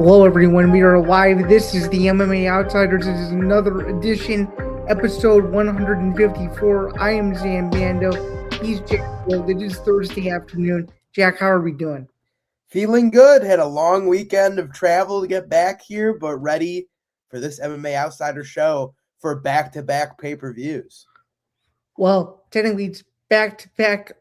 Hello, everyone. We are live. This is the MMA Outsiders. This is another edition, episode 154. I am Zain, Bando. He's Jack Gold. It is Thursday afternoon. Jack, how are we doing? Feeling good. Had a long weekend of travel to get back here, but ready for this MMA Outsider show for back-to-back pay-per-views. Well, technically, it's back-to-back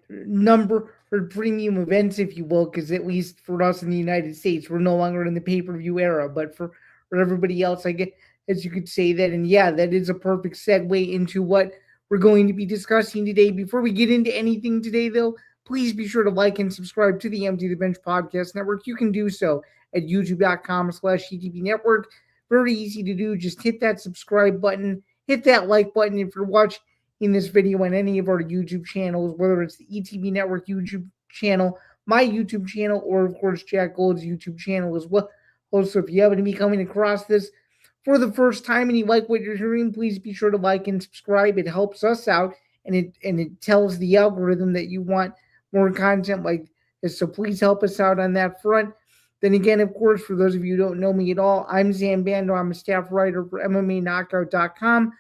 number or premium events, if you will, because at least for us in the United States, we're no longer in the pay-per-view era. But for everybody else, I guess, as you could say that. And yeah, that is a perfect segue into what we're going to be discussing today. Before we get into anything today, though, please be sure to like and subscribe to the Empty the Bench Podcast Network. You can do so at youtube.com/ETB Network. Very easy to do. Just hit that subscribe button, hit that like button if you're watching in this video on any of our YouTube channels, whether it's the ETB Network YouTube channel, my YouTube channel, or of course Jack Gold's YouTube channel as well. Also, if you happen to be coming across this for the first time and you like what you're hearing, please be sure to like and subscribe. It helps us out, and it tells the algorithm that you want more content like this. So please help us out on that front. Then again, of course, for those of you who don't know me at all, I'm Zain Bando. I'm a staff writer for MMAKnockout.com.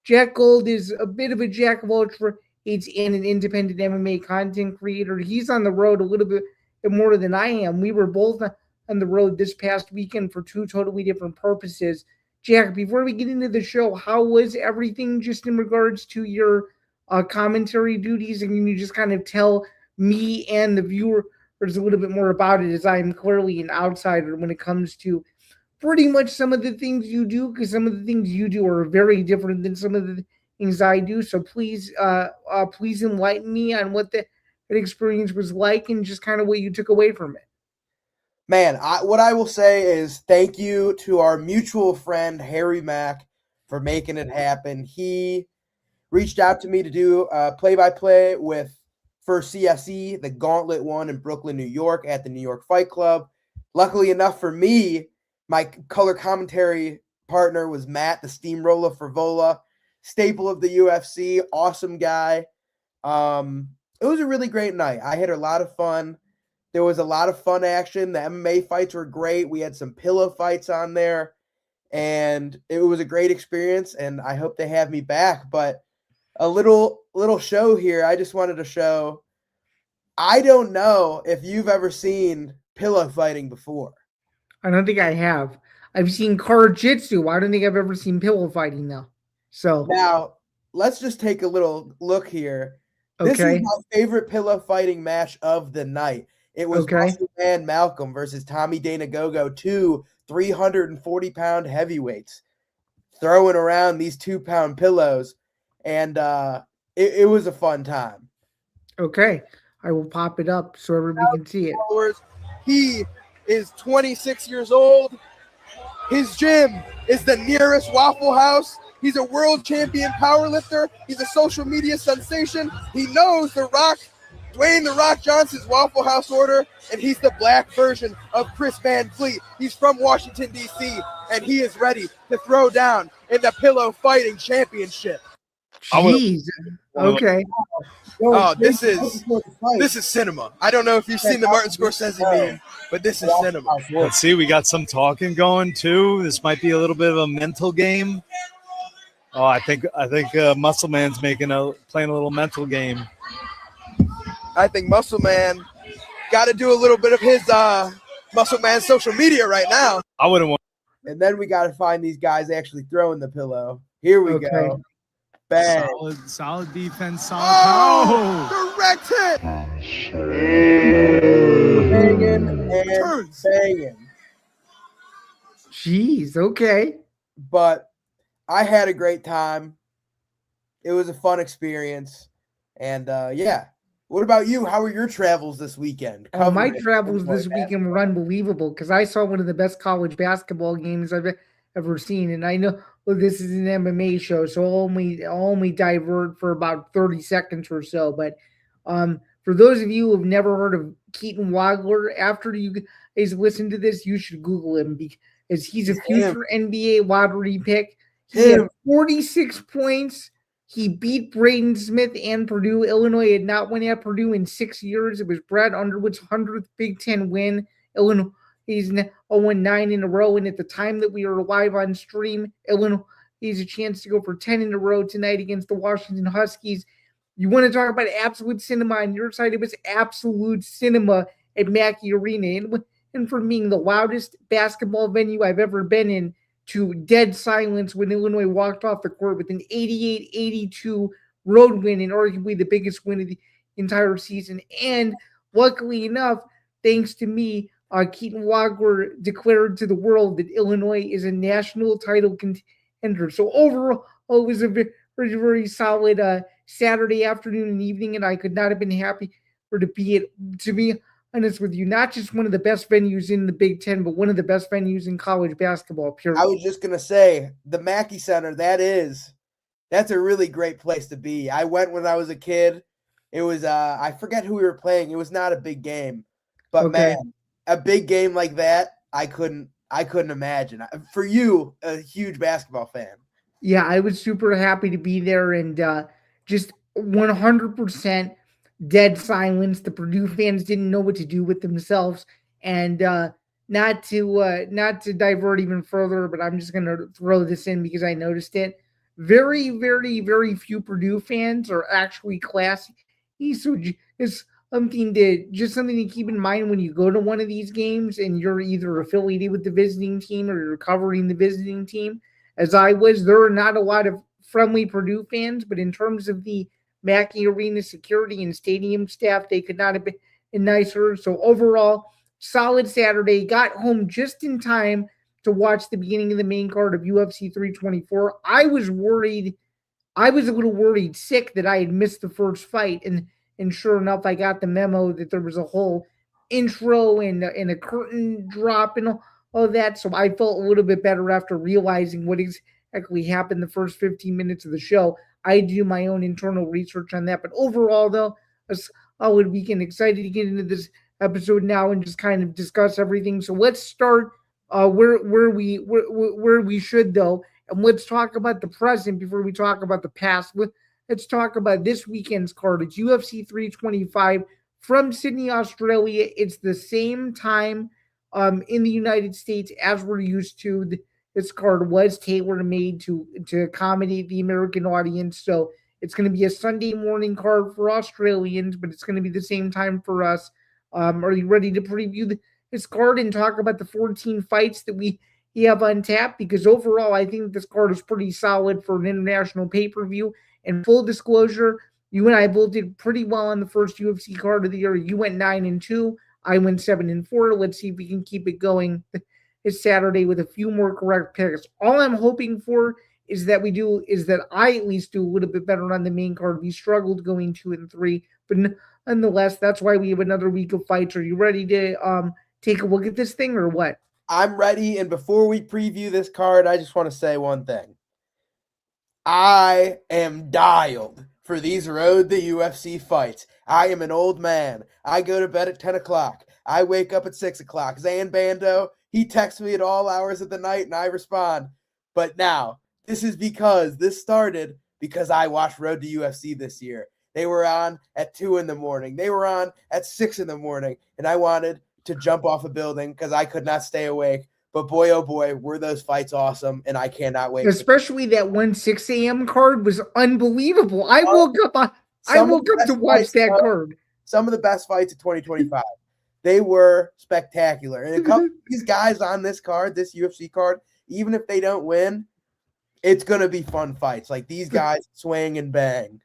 Jack Gold is a bit of a jack of all trades and an independent MMA content creator. He's on the road a little bit more than I am. We were both on the road this past weekend for two totally different purposes. Jack, before we get into the show, how was everything just in regards to your commentary duties? And can you just kind of tell me and the viewers a little bit more about it, as I am clearly an outsider when it comes to pretty much some of the things you do, because some of the things you do are very different than some of the things I do. So please enlighten me on what that experience was like and just kind of what you took away from it. Man, what I will say is thank you to our mutual friend, Harry Mack, for making it happen. He reached out to me to do play-by-play for CSE, the Gauntlet one in Brooklyn, New York, at the New York Fight Club. Luckily enough for me, my color commentary partner was Matt, the Steamroller Frivola, staple of the UFC, awesome guy. It was a really great night. I had a lot of fun. There was a lot of fun action. The MMA fights were great. We had some pillow fights on there, and it was a great experience, and I hope they have me back. But a little show here. I just wanted to show, I don't know if you've ever seen pillow fighting before. I don't think I have. I've seen Kara-jitsu. I don't think I've ever seen pillow fighting, though. So now, let's just take a little look here. This is my favorite pillow fighting match of the night. It was Muscle Man Malcolm versus Tommy Danagogo, two 340-pound heavyweights throwing around these 2-pound pillows, and it was a fun time. Okay. I will pop it up so everybody can see it. He is 26 years old. His gym is the nearest Waffle House. He's a world champion powerlifter. He's a social media sensation. He knows The Rock, Dwayne "The Rock" Johnson's Waffle House order, and he's the black version of Chris Van Vliet. He's from Washington, D.C., and he is ready to throw down in the Pillow Fighting Championship. Jeez. Okay. Oh, this is cinema. I don't know if you've seen the Martin Scorsese meme, but this is cinema. Let's see. We got some talking going too. This might be a little bit of a mental game. Oh, I think Muscle Man's playing a little mental game. I think Muscle Man got to do a little bit of his Muscle Man social media right now. I wouldn't want. And then we got to find these guys actually throwing the pillow. Here we go. Bang. Solid defense. Solid. Direct hit. Banging and banging. Jeez. Okay. But I had a great time. It was a fun experience. And yeah. What about you? How were your travels this weekend? My travels this weekend were unbelievable because I saw one of the best college basketball games I've ever seen. And I know this is an MMA show, so I'll only divert for about 30 seconds or so. But for those of you who have never heard of Keaton Wagler, after you guys listen to this, you should Google him because he's a future NBA lottery pick. He had 46 points. He beat Braden Smith and Purdue. Illinois had not won at Purdue in 6 years. It was Brad Underwood's 100th Big Ten win. Illinois He's 0-9 in a row, and at the time that we are live on stream, Illinois has a chance to go for 10 in a row tonight against the Washington Huskies. You want to talk about absolute cinema on your side? It was absolute cinema at Mackey Arena. And from being the loudest basketball venue I've ever been in to dead silence when Illinois walked off the court with an 88-82 road win and arguably the biggest win of the entire season. And luckily enough, thanks to me, Keaton Wagler declared to the world that Illinois is a national title contender. So overall, it was a very, very solid Saturday afternoon and evening, and I could not have been happy to be honest with you, not just one of the best venues in the Big Ten, but one of the best venues in college basketball, period. I was just going to say, the Mackey Center, that's a really great place to be. I went when I was a kid. It was, I forget who we were playing. It was not a big game, but Okay. man, a big game like that, I couldn't imagine. For you, a huge basketball fan. Yeah, I was super happy to be there, and just 100% dead silence. The Purdue fans didn't know what to do with themselves, and not to divert even further, but I'm just gonna throw this in because I noticed it. Very, very, very few Purdue fans are actually classy. So it's something to keep in mind when you go to one of these games and you're either affiliated with the visiting team or you're covering the visiting team. As I was, there are not a lot of friendly Purdue fans, but in terms of the Mackey Arena security and stadium staff, they could not have been nicer. So overall, solid Saturday. Got home just in time to watch the beginning of the main card of UFC 324. I was a little worried, sick that I had missed the first fight, and sure enough, I got the memo that there was a whole intro and a curtain drop and all that. So I felt a little bit better after realizing what exactly happened the first 15 minutes of the show. I do my own internal research on that, but overall, though, a solid weekend. Excited to get into this episode now and just kind of discuss everything. So let's start where we should, though, and let's talk about the present before we talk about the past. Let's talk about this weekend's card. It's UFC 325 from Sydney, Australia. It's the same time in the United States as we're used to. This card was tailor-made to accommodate the American audience, so it's going to be a Sunday morning card for Australians, but it's going to be the same time for us. Are you ready to preview this card and talk about the 14 fights that we have on tap? Because overall, I think this card is pretty solid for an international pay-per-view. And full disclosure, you and I both did pretty well on the first UFC card of the year. You went 9-2. I went 7-4. Let's see if we can keep it going this Saturday with a few more correct picks. All I'm hoping for is that I at least do a little bit better on the main card. We struggled going 2-3, but nonetheless, that's why we have another week of fights. Are you ready to take a look at this thing or what? I'm ready. And before we preview this card, I just want to say one thing. I am dialed for these Road to UFC fights. I am an old man. I go to bed at 10 o'clock. I wake up at 6 o'clock. Zain Bando, he texts me at all hours of the night and I respond. But now, this started because I watched Road to UFC this year. They were on at 2 in the morning. They were on at 6 in the morning. And I wanted to jump off a building because I could not stay awake. But boy, oh boy, were those fights awesome, and I cannot wait. Especially that 6 a.m. card was unbelievable. I woke up to watch that card. Some of the best fights of 2025. They were spectacular. And a couple of these guys on this card, this UFC card, even if they don't win, it's going to be fun fights. Like these guys swing and bang.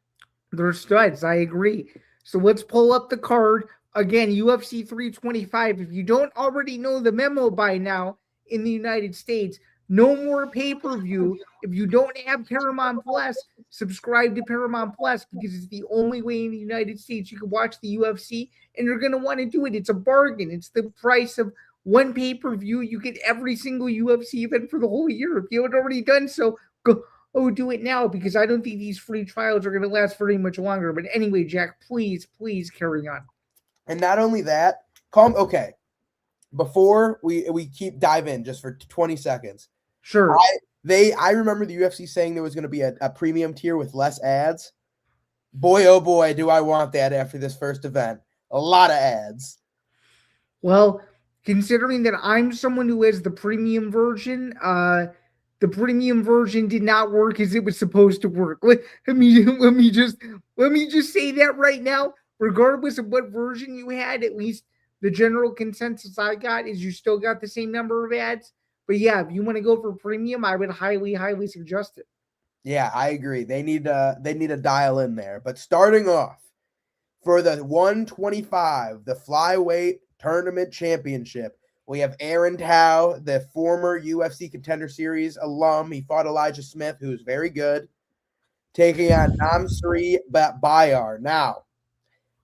They're studs. I agree. So let's pull up the card. Again, UFC 325. If you don't already know the memo by now, in the United States, no more pay-per-view. If you don't have Paramount Plus, subscribe to Paramount Plus because it's the only way in the United States you can watch the UFC, and you're going to want to do it. It's a bargain. It's the price of one pay-per-view. You get every single UFC event for the whole year. If you haven't already done so, go do it now because I don't think these free trials are going to last very much longer. But anyway, Jack, please carry on. And not only that, okay. Before we keep dive in just for 20 seconds. Sure. I remember the UFC saying there was going to be a premium tier with less ads. Boy, oh boy, do I want that after this first event. A lot of ads. Well, considering that I'm someone who has the premium version, the premium version did not work as it was supposed to work. Let me just say that right now. Regardless of what version you had, at least the general consensus I got is you still got the same number of ads. But yeah, if you want to go for premium, I would highly suggest it. Yeah, I agree. They need to dial in there. But starting off for the 125, the flyweight tournament championship, we have Aaron Tao, the former UFC Contender Series alum. He fought Elijah Smith, who is very good, taking on Namsari Bayar. Now,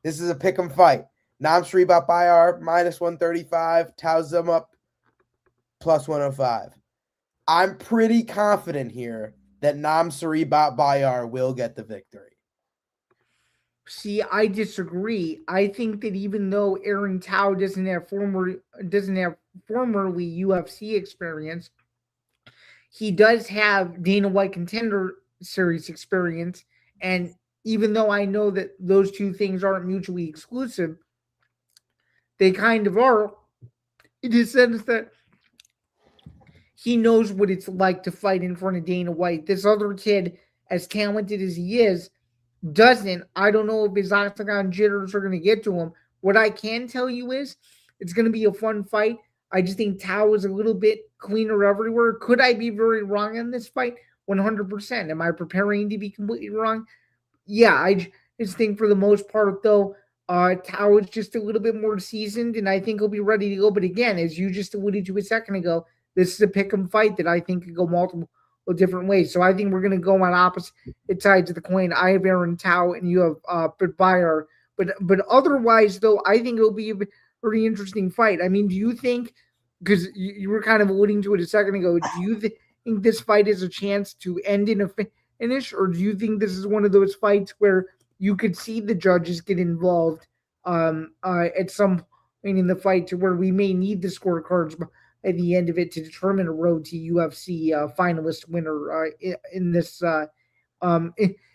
this is a pick'em fight. Namsari Bayar minus 135, Tao Zumup plus 105. I'm pretty confident here that Namsari Bayar will get the victory. See, I disagree. I think that even though Aaron Tao doesn't have formerly UFC experience, he does have Dana White Contender Series experience. And even though I know that those two things aren't mutually exclusive, they kind of are, in the sense that he knows what it's like to fight in front of Dana White. This other kid, as talented as he is, doesn't. I don't know if his octagon jitters are going to get to him. What I can tell you is it's going to be a fun fight. I just think Tao is a little bit cleaner everywhere. Could I be very wrong on this fight? 100%. Am I preparing to be completely wrong? Yeah, I just think for the most part, though, Tao is just a little bit more seasoned, and I think he'll be ready to go. But again, as you just alluded to a second ago, this is a pick 'em fight that I think could go multiple different ways. So I think we're going to go on opposite sides of the coin. I have Aaron Tao, and you have Bayar. But otherwise, though, I think it'll be a very interesting fight. I mean, do you think? Because you were kind of alluding to it a second ago. Do you think this fight has a chance to end in a finish, or do you think this is one of those fights where you could see the judges get involved at some point in the fight, to where we may need the scorecards at the end of it to determine a road to UFC finalist winner in this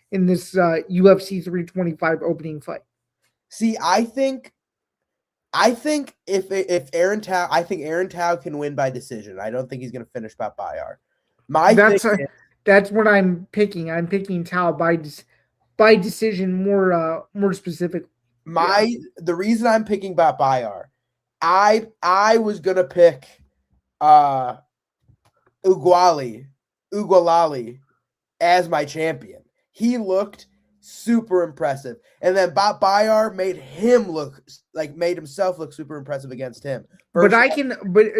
UFC 325 opening fight? See, I think if Aaron Tao, I think Aaron Tao can win by decision. I don't think he's going to finish by Bayar. That's what I'm picking. I'm picking Tao by decision more specific. The reason I'm picking Bayar, I was gonna pick Ugualali as my champion. He looked super impressive, and then Bayar made himself look super impressive against him. But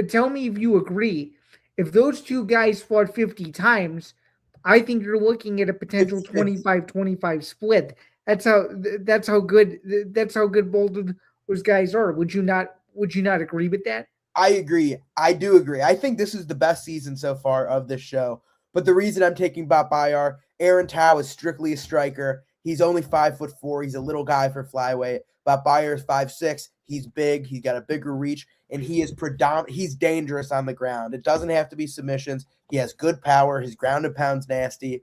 tell me if you agree. If those two guys fought 50 times, I think you're looking at a potential 25-25 split. That's how good both of those guys are. Would you not agree with that? I agree. I do agree. I think this is the best season so far of this show. But the reason I'm taking Bayar, Aaron Tao is strictly a striker. He's only 5'4". He's a little guy for flyweight. Bayar is 5'6". He's big. He's got a bigger reach, and he is he's dangerous on the ground. It doesn't have to be submissions. He has good power. His ground and pound's nasty.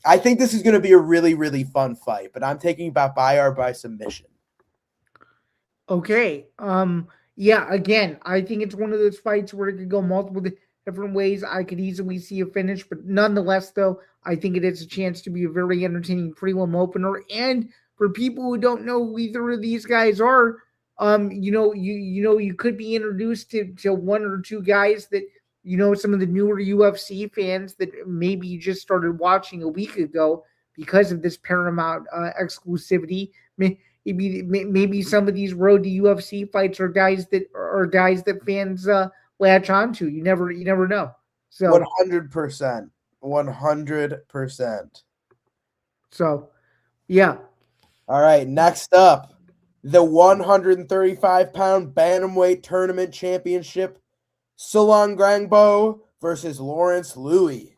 I think this is going to be a really, really fun fight, but I'm taking Bayar by submission. Okay. Yeah, again, I think it's one of those fights where it could go multiple different ways. I could easily see a finish, but nonetheless, though, I think it has a chance to be a very entertaining prelim opener. And for people who don't know who either of these guys are, you could be introduced to one or two guys that, some of the newer UFC fans that maybe you just started watching a week ago because of this Paramount exclusivity. Maybe some of these road to UFC fights are guys that fans latch onto. You never know. So 100%. So, yeah. All right, next up, the 135-pound bantamweight tournament championship, Solon Grangbo versus Lawrence Louis.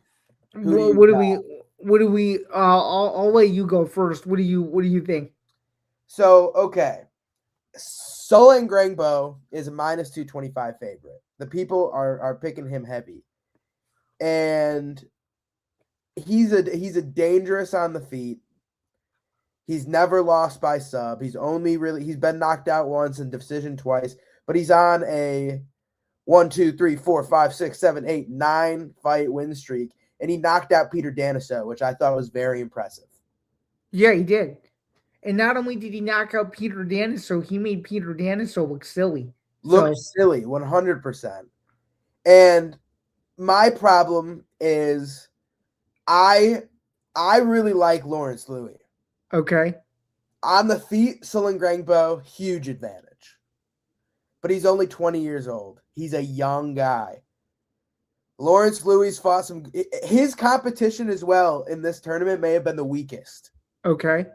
What do we? I'll let you go first. What do you think? So, okay, Solon Grangbo is a minus 225 favorite. The people are picking him heavy, and he's a dangerous on the feet. He's never lost by sub. He's been knocked out once and decision twice, but he's on a 1, 2, 3, 4, 5, 6, 7, 8, 9 fight win streak, and he knocked out Peter Daniso, which I thought was very impressive. Yeah, he did. And not only did he knock out Peter Daniso, he made Peter Daniso look silly. Look silly, 100%. And my problem is I really like Lawrence Louis. Okay. On the feet, Solengangbo, huge advantage. But he's only 20 years old. He's a young guy. Lawrence Louis fought some... His competition as well in this tournament may have been the weakest. Okay.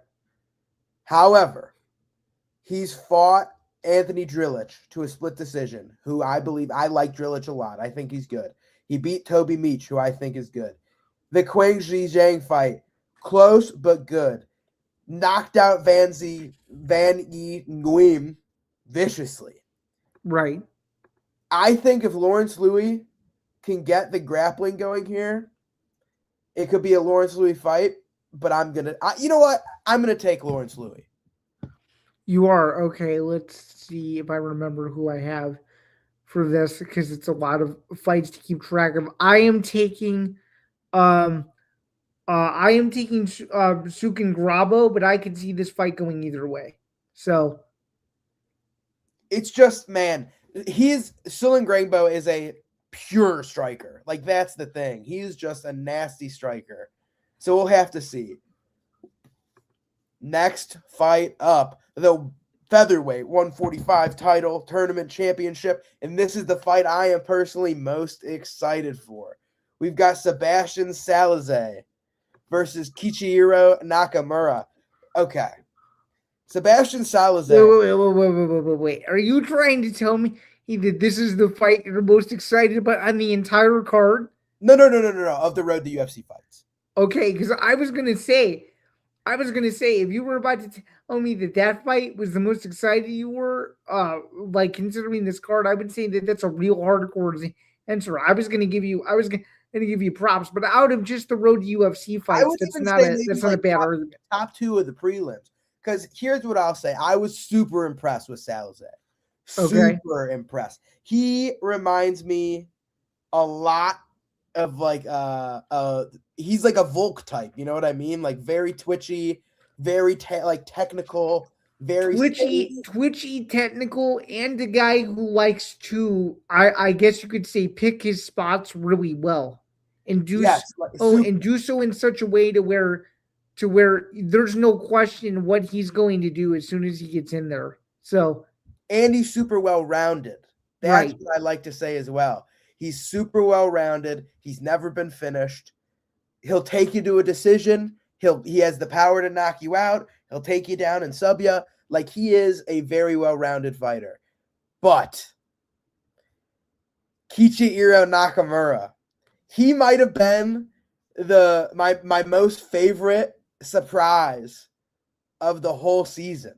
However, he's fought Anthony Drillich to a split decision, who I like Drillich a lot. I think he's good. He beat Toby Meach, who I think is good. The Quang Zhizhang fight, close but good. Knocked out Van Yi Nguyen viciously. Right. I think if Lawrence Louis can get the grappling going here, it could be a Lawrence Louis fight, but you know what? I'm going to take Lawrence Louis. You are? Okay, let's see if I remember who I have for this, because it's a lot of fights to keep track of. I am taking Sukin Grabo, but I could see this fight going either way. So it's just, man, Solengangbo is a pure striker. Like, that's the thing. He's just a nasty striker. So we'll have to see. Next fight up, the featherweight 145 title tournament championship, and this is the fight I am personally most excited for. We've got Sebastian Salazar versus Kichihiro Nakamura. Okay. Sebastian Salazar. Wait. Are you trying to tell me that this is the fight you're most excited about on the entire card? No. Of the road to UFC fights. Okay, because I was gonna say, if you were about to tell me that fight was the most excited you were, like, considering this card, I would say that that's a real hardcore answer. I was gonna give you props, but out of just the road to UFC fights, that's not a bad argument. Top 2 of the prelims. Because here's what I'll say. I was super impressed with Salazar. Super impressed. He reminds me a lot of he's like a Volk type. You know what I mean? Like, very twitchy, very technical, very twitchy, technical, and a guy who likes to, I guess you could say, pick his spots really well, and do so in such a way to where there's no question what he's going to do as soon as he gets in there. So, and he's super well-rounded. That's what I like to say as well. He's super well-rounded. He's never been finished. He'll take you to a decision. He has the power to knock you out. He'll take you down and sub you. Like, he is a very well-rounded fighter. But Kichihiro Nakamura, he might have been my most favorite surprise of the whole season.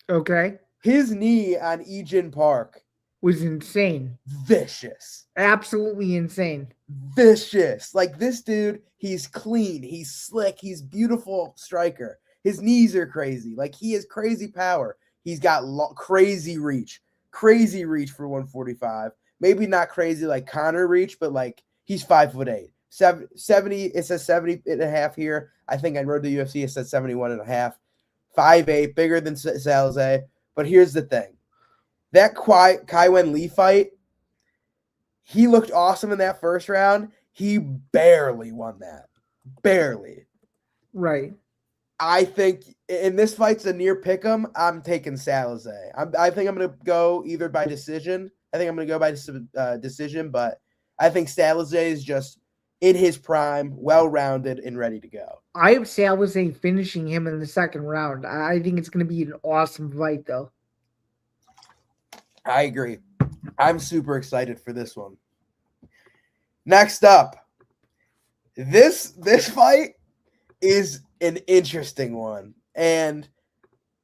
Okay. His knee on Ejin Park was insane. Vicious. Absolutely insane. Vicious. Like, this dude, he's clean, he's slick, he's beautiful striker. His knees are crazy. Like, he has crazy power. He's got crazy reach. Crazy reach for 145. Maybe not crazy like Conor reach, but like, he's 5'8". 70, it says 70 and a half here. I think on Road to UFC it says 71 and a half. 5'8", bigger than Salazar. But here's the thing. That Kai Wen Lee fight, he looked awesome in that first round. He barely won that. Barely. Right. I think in this fight's a near pick'em. I'm taking Salazar. I think I'm going to go either by decision. I think I'm going to go by decision, but I think Salazar is just in his prime, well-rounded, and ready to go. I have Salazar finishing him in the second round. I think it's going to be an awesome fight, though. I agree. I'm super excited for this one. Next up, this fight is an interesting one, and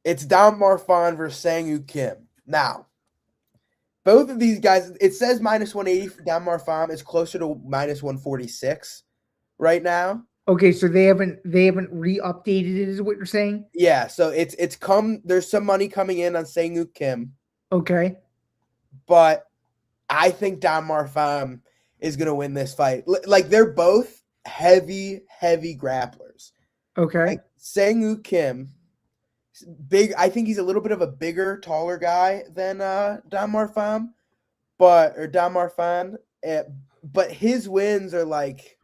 it's Dam Marfan versus Sang-Woo Kim. Now, both of these guys, it says minus 180 for Dam Marfan. It's closer to minus 146 right now. Okay, so they haven't re-updated it, is what you're saying? Yeah, so it's there's some money coming in on Sang-Woo Kim. Okay. but I think Don Marfam is going to win this fight. Like, they're both heavy grapplers. Okay. Like, Sang-Woo Kim, big. I think he's a little bit of a bigger, taller guy than Don Marfam, but his wins are like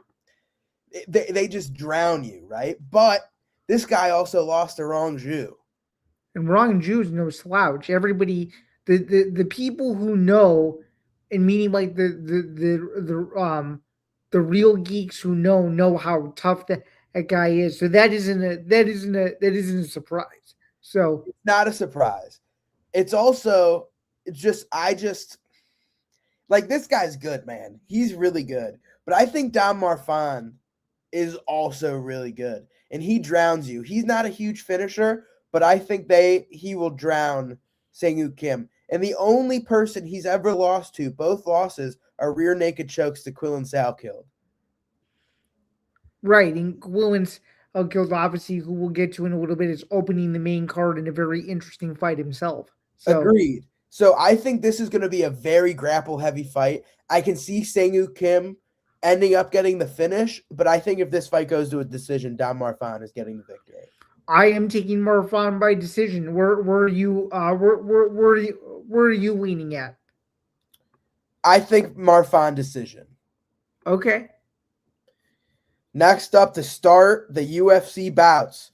they just drown you, right? But this guy also lost to Rong Zhu. And Rong Zhu's no slouch. Everybody, the people who know, and meaning like the real geeks who know how tough that guy is. So that isn't a surprise. So It's not a surprise. It's also I just like, this guy's good, man. He's really good. But I think Don Marfan is also really good, and he drowns you. He's not a huge finisher, but I think he will drown Sang-Woo Kim. And the only person he's ever lost to, both losses, are rear naked chokes to Quillen Salkeld. right, and Quillen's Salkeld, obviously, who we'll get to in a little bit, is opening the main card in a very interesting fight himself. So, Agreed. So I think this is going to be a very grapple-heavy fight. I can see Sang-Woo Kim ending up getting the finish, but I think if this fight goes to a decision, Don Marfan is getting the victory. I am taking Marfan by decision. Where are you leaning at? I think Marfan decision. Okay. Next up to start the UFC bouts,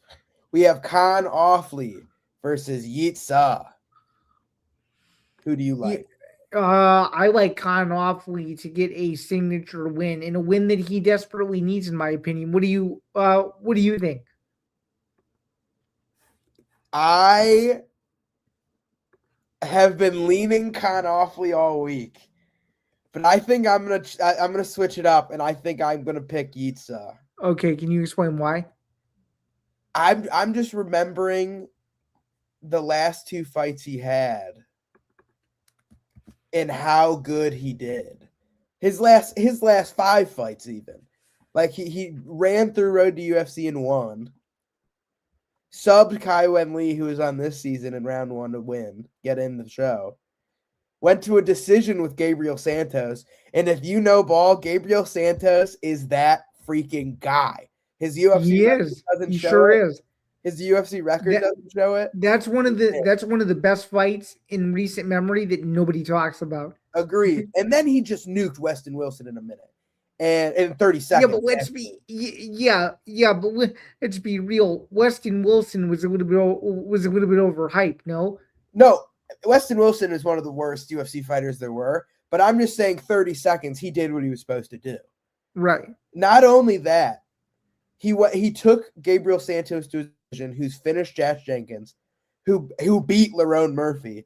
we have Khan Offley versus Yeet Sa. Who do you like? I like Khan Offley to get a signature win, and a win that he desperately needs, in my opinion. What do you think? I have been leaning Khan Offley all week, but I think I'm gonna switch it up, and I think I'm gonna pick Yeet Sa. Okay, can you explain why? I'm just remembering the last two fights he had and how good he did. His last 5 fights, even. Like, he ran through Road to UFC and won. Subbed Kai Wen Lee, who was on this season in round 1 to win, get in the show. Went to a decision with Gabriel Santos. And if you know ball, Gabriel Santos is that freaking guy. His UFC record doesn't show it. His UFC record doesn't show it. That's one of the best fights in recent memory that nobody talks about. Agreed. And then he just nuked Weston Wilson in a minute, and in 30 seconds. Yeah, but let's be real. Weston Wilson was a little bit overhyped. No, Weston Wilson is one of the worst UFC fighters there were. But I'm just saying, 30 seconds, he did what he was supposed to do. Right. Not only that, he took Gabriel Santos to a decision, who's finished Josh Jenkins, who beat Lerone Murphy.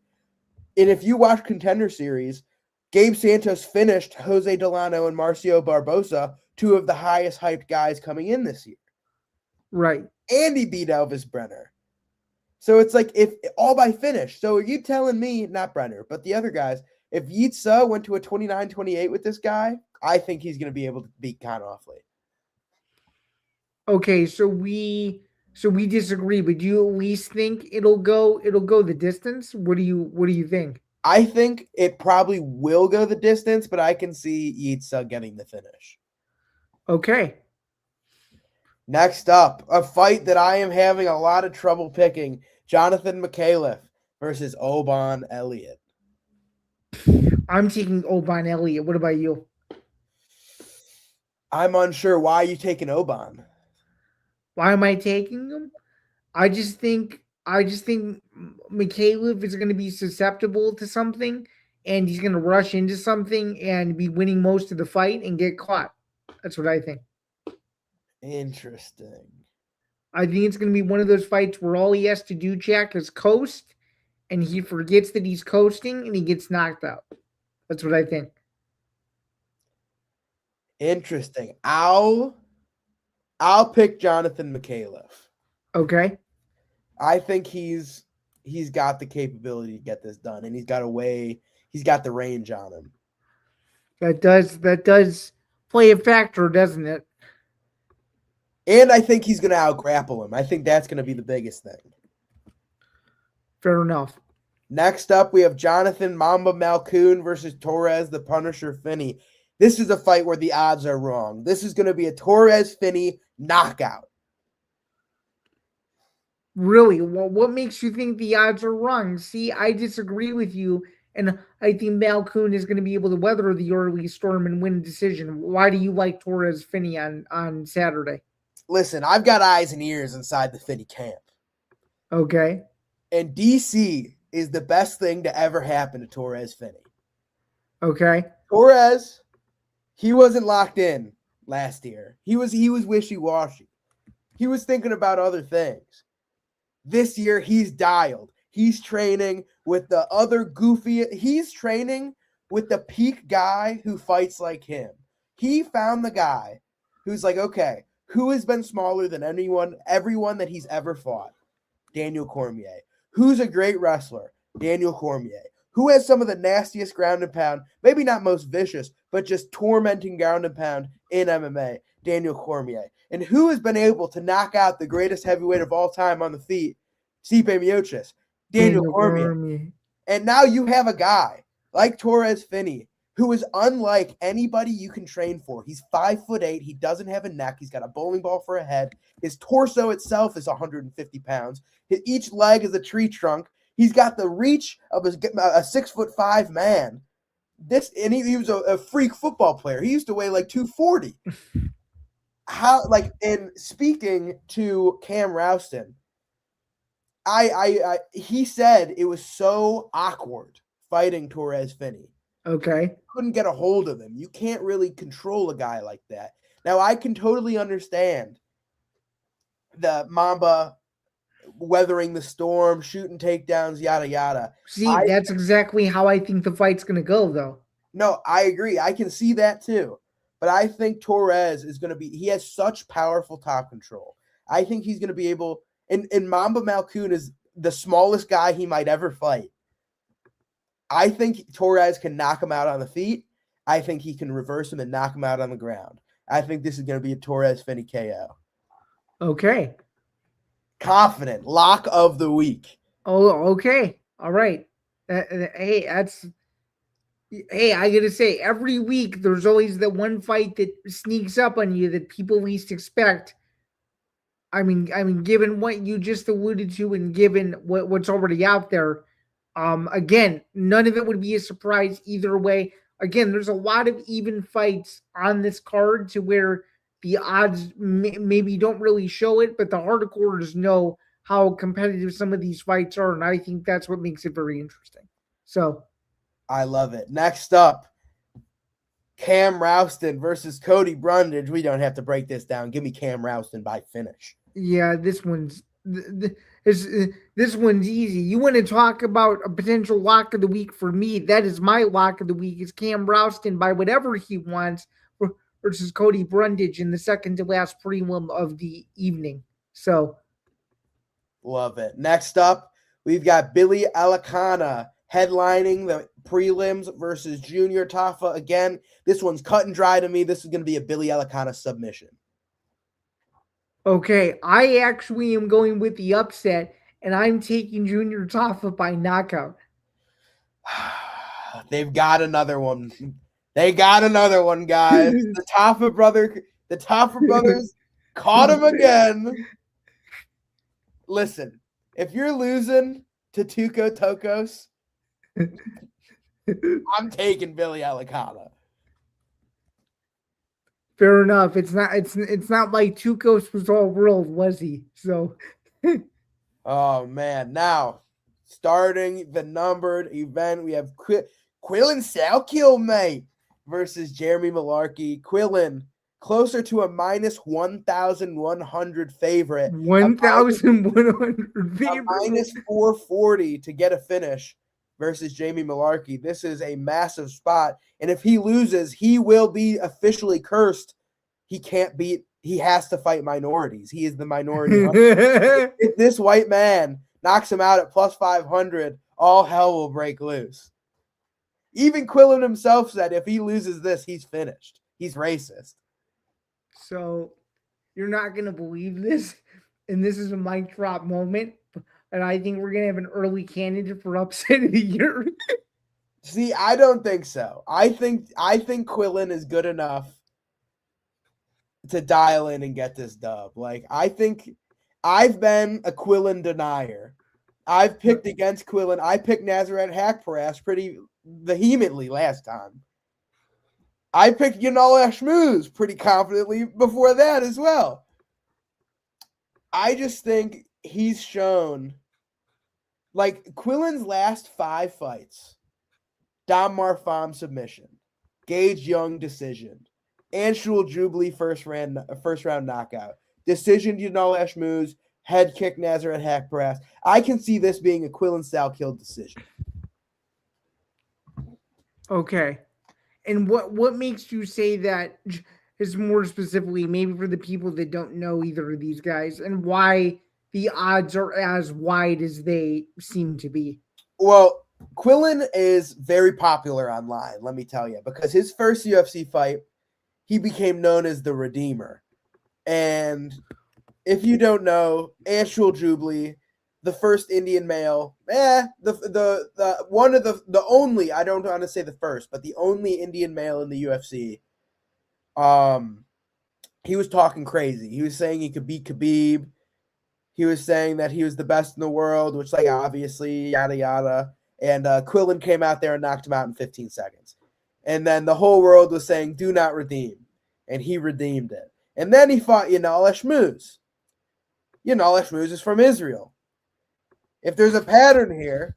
And if you watch Contender Series, Gabe Santos finished Jose Delano and Marcio Barbosa, 2 of the highest hyped guys coming in this year. Right. And he beat Elvis Brenner. So it's like, if all by finish. So are you telling me, not Brenner, but the other guys, if Yeet Sa went to a 29-28 with this guy, I think he's going to be able to beat Khan Offley. Okay, so we disagree, but do you at least think it'll go the distance? What do you think? I think it probably will go the distance, but I can see Yeet Sa getting the finish. Okay. Next up, a fight that I am having a lot of trouble picking: Jonathan McAuliffe versus Oban Elliott. I'm taking Oban Elliott. What about you? I'm unsure. Why are you taking Oban? Why am I taking him? I just think McAuliffe is going to be susceptible to something, and he's going to rush into something and be winning most of the fight and get caught. That's what I think. Interesting. I think it's going to be one of those fights where all he has to do, Jack, is coast, and he forgets that he's coasting, and he gets knocked out. That's what I think. Interesting. I'll pick Jonathan McAuliffe. Okay. I think he's got the capability to get this done, and he's got the range on him. That does play a factor, doesn't it? And I think he's going to out-grapple him. I think that's going to be the biggest thing. Fair enough. Next up, we have Jonathan Mamba Malkoun versus Torres the Punisher Finney. This is a fight where the odds are wrong. This is going to be a Torres Finney knockout. Really? Well, what makes you think the odds are wrong? See, I disagree with you, and I think Malkoun is going to be able to weather the early storm and win a decision. Why do you like Torres Finney on Saturday? Listen, I've got eyes and ears inside the Finney camp. Okay. And DC is the best thing to ever happen to Torres Finney. Okay. Torres, he wasn't locked in last year. He was wishy-washy. He was thinking about other things. This year, he's dialed. He's training with the other goofy. He's training with the peak guy who fights like him. He found the guy who's like, okay, who has been smaller than everyone that he's ever fought? Daniel Cormier. Who's a great wrestler? Daniel Cormier. Who has some of the nastiest ground and pound, maybe not most vicious, but just tormenting ground and pound in MMA? Daniel Cormier. And who has been able to knock out the greatest heavyweight of all time on the feet? Stipe Miocic. Daniel Cormier. And now you have a guy like Torres Finney who is unlike anybody you can train for. He's 5'8". He doesn't have a neck. He's got a bowling ball for a head. His torso itself is 150 pounds. Each leg is a tree trunk. He's got the reach of a 6'5" man. He was a freak football player. He used to weigh like 240. And speaking to Cam Rouston, he said it was so awkward fighting Torres Finney. Okay. Couldn't get a hold of him. You can't really control a guy like that. Now, I can totally understand the Mamba weathering the storm, shooting takedowns, yada, yada. See, that's exactly how I think the fight's going to go, though. No, I agree. I can see that too. But I think Torres is going to he has such powerful top control. I think he's going to be able, and Mamba Malkoun is the smallest guy he might ever fight. I think Torres can knock him out on the feet. I think he can reverse him and knock him out on the ground. I think this is going to be a Torres Finney KO. Okay. Confident. Lock of the week. Oh, okay. All right. Hey, I got to say, every week there's always the one fight that sneaks up on you that people least expect. I mean, given what you just alluded to and given what's already out there, again, none of it would be a surprise either way. Again, there's a lot of even fights on this card to where the odds maybe don't really show it, but the hardcores know how competitive some of these fights are, and I think that's what makes it very interesting. So, I love it. Next up, Cam Rouston versus Cody Brundage. We don't have to break this down. Give me Cam Rouston by finish. Yeah, this one's easy. You want to talk about a potential lock of the week for me? That is my lock of the week. Is Cam Rouston by whatever he wants versus Cody Brundage in the second to last prelim of the evening. So, love it. Next up, we've got Billy Alicana headlining the prelims versus Junior Tafa. Again, this one's cut and dry to me. This is going to be a Billy Alicana submission. Okay, I actually am going with the upset, and I'm taking Junior Tafa by knockout. They've got another one. They got another one, guys. The Tafa brothers caught him again. Listen, if you're losing to Tuco Tokos, I'm taking Billy Alicana. Fair enough. It's not like Tukos was all world, was he? So oh man. Now, starting the numbered event, we have Quillen Salkill, mate, versus Jeremy Malarkey. Quillen closer to a minus 1,100 favorite. 1,100 favorite. Minus 440 to get a finish versus Jamie Malarkey. This is a massive spot. And if he loses, he will be officially cursed. He has to fight minorities. He is the minority. If this white man knocks him out at plus 500, all hell will break loose. Even Quillen himself said if he loses this, he's finished. He's racist. So you're not going to believe this. And this is a mic drop moment. and I think we're gonna have an early candidate for upset of the year. See, I don't think so. I think Quillin is good enough to dial in and get this dub. Like, I think I've been a Quillin denier. I've picked against Quillin. I picked Nazareth Hakparas pretty vehemently last time. I picked Yanal Ashmuz pretty confidently before that as well. I just think he's shown, like, Quillin's last 5 fights, Dom Marfam submission, Gage Young decision, Anshul Jubilee first round knockout, decision Yanal Ashmuz, head kick Nazareth Hakparas. I can see this being a Quillin style kill decision. Okay. And what makes you say that is more specifically, maybe for the people that don't know either of these guys, and why the odds are as wide as they seem to be? Well, Quillin is very popular online, let me tell you, because his first UFC fight, he became known as the Redeemer. And if you don't know, Anshul Jubilee, the first Indian male, the one of the only, I don't want to say the first, but the only Indian male in the UFC. He was talking crazy. He was saying he could beat Khabib. He was saying that he was the best in the world, which, like, obviously, yada yada. And Quillin came out there and knocked him out in 15 seconds. And then the whole world was saying, "Do not redeem," and he redeemed it. And then he fought Yanal Ashmuz. Yanal Ashmuz is from Israel. If there's a pattern here,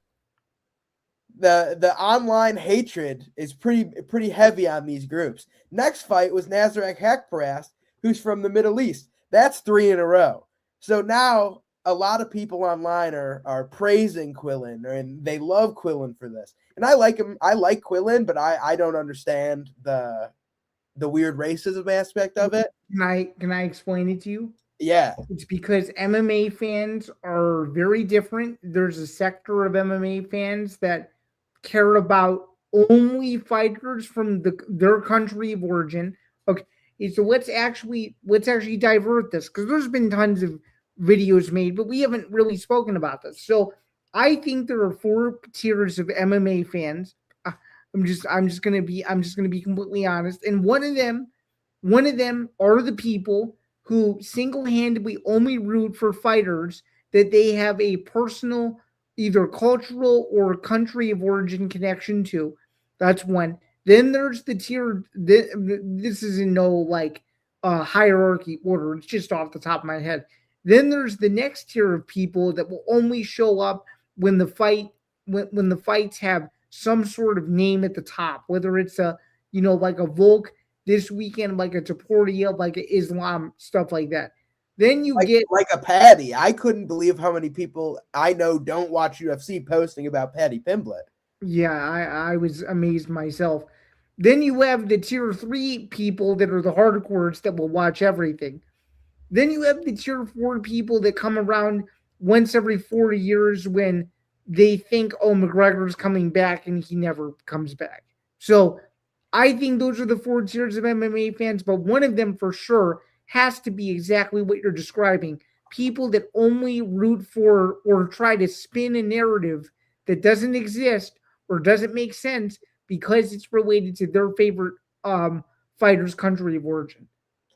the online hatred is pretty heavy on these groups. Next fight was Nazareth Hakparas, who's from the Middle East. That's 3 in a row. So now a lot of people online are praising Quillin, and they love Quillin for this. And I like him. I like Quillin, but I don't understand the weird racism aspect of it. Can I explain it to you? Yeah. It's because MMA fans are very different. There's a sector of MMA fans that care about only fighters from their country of origin. Okay, so let's actually divert this, because there's been tons of videos made, but we haven't really spoken about this. So I think there are 4 tiers of MMA fans. I'm just gonna be completely honest, and one of them are the people who single-handedly only root for fighters that they have a personal, either cultural or country of origin connection to. That's one. Then there's the tier. This is in no hierarchy order. It's just off the top of my head. Then there's the next tier of people that will only show up when the fights have some sort of name at the top, whether it's like a Volk this weekend, like a Taportia, like an Islam, stuff like that. Then you get like a Patty. I couldn't believe how many people I know don't watch UFC posting about Patty Pimblett. Yeah, I was amazed myself. Then you have the tier 3 people that are the hardcores that will watch everything. Then you have the tier 4 people that come around once every 4 years when they think, oh, McGregor's coming back, and he never comes back. So I think those are the 4 tiers of MMA fans, but one of them for sure has to be exactly what you're describing. People that only root for or try to spin a narrative that doesn't exist or doesn't make sense because it's related to their favorite fighter's country of origin.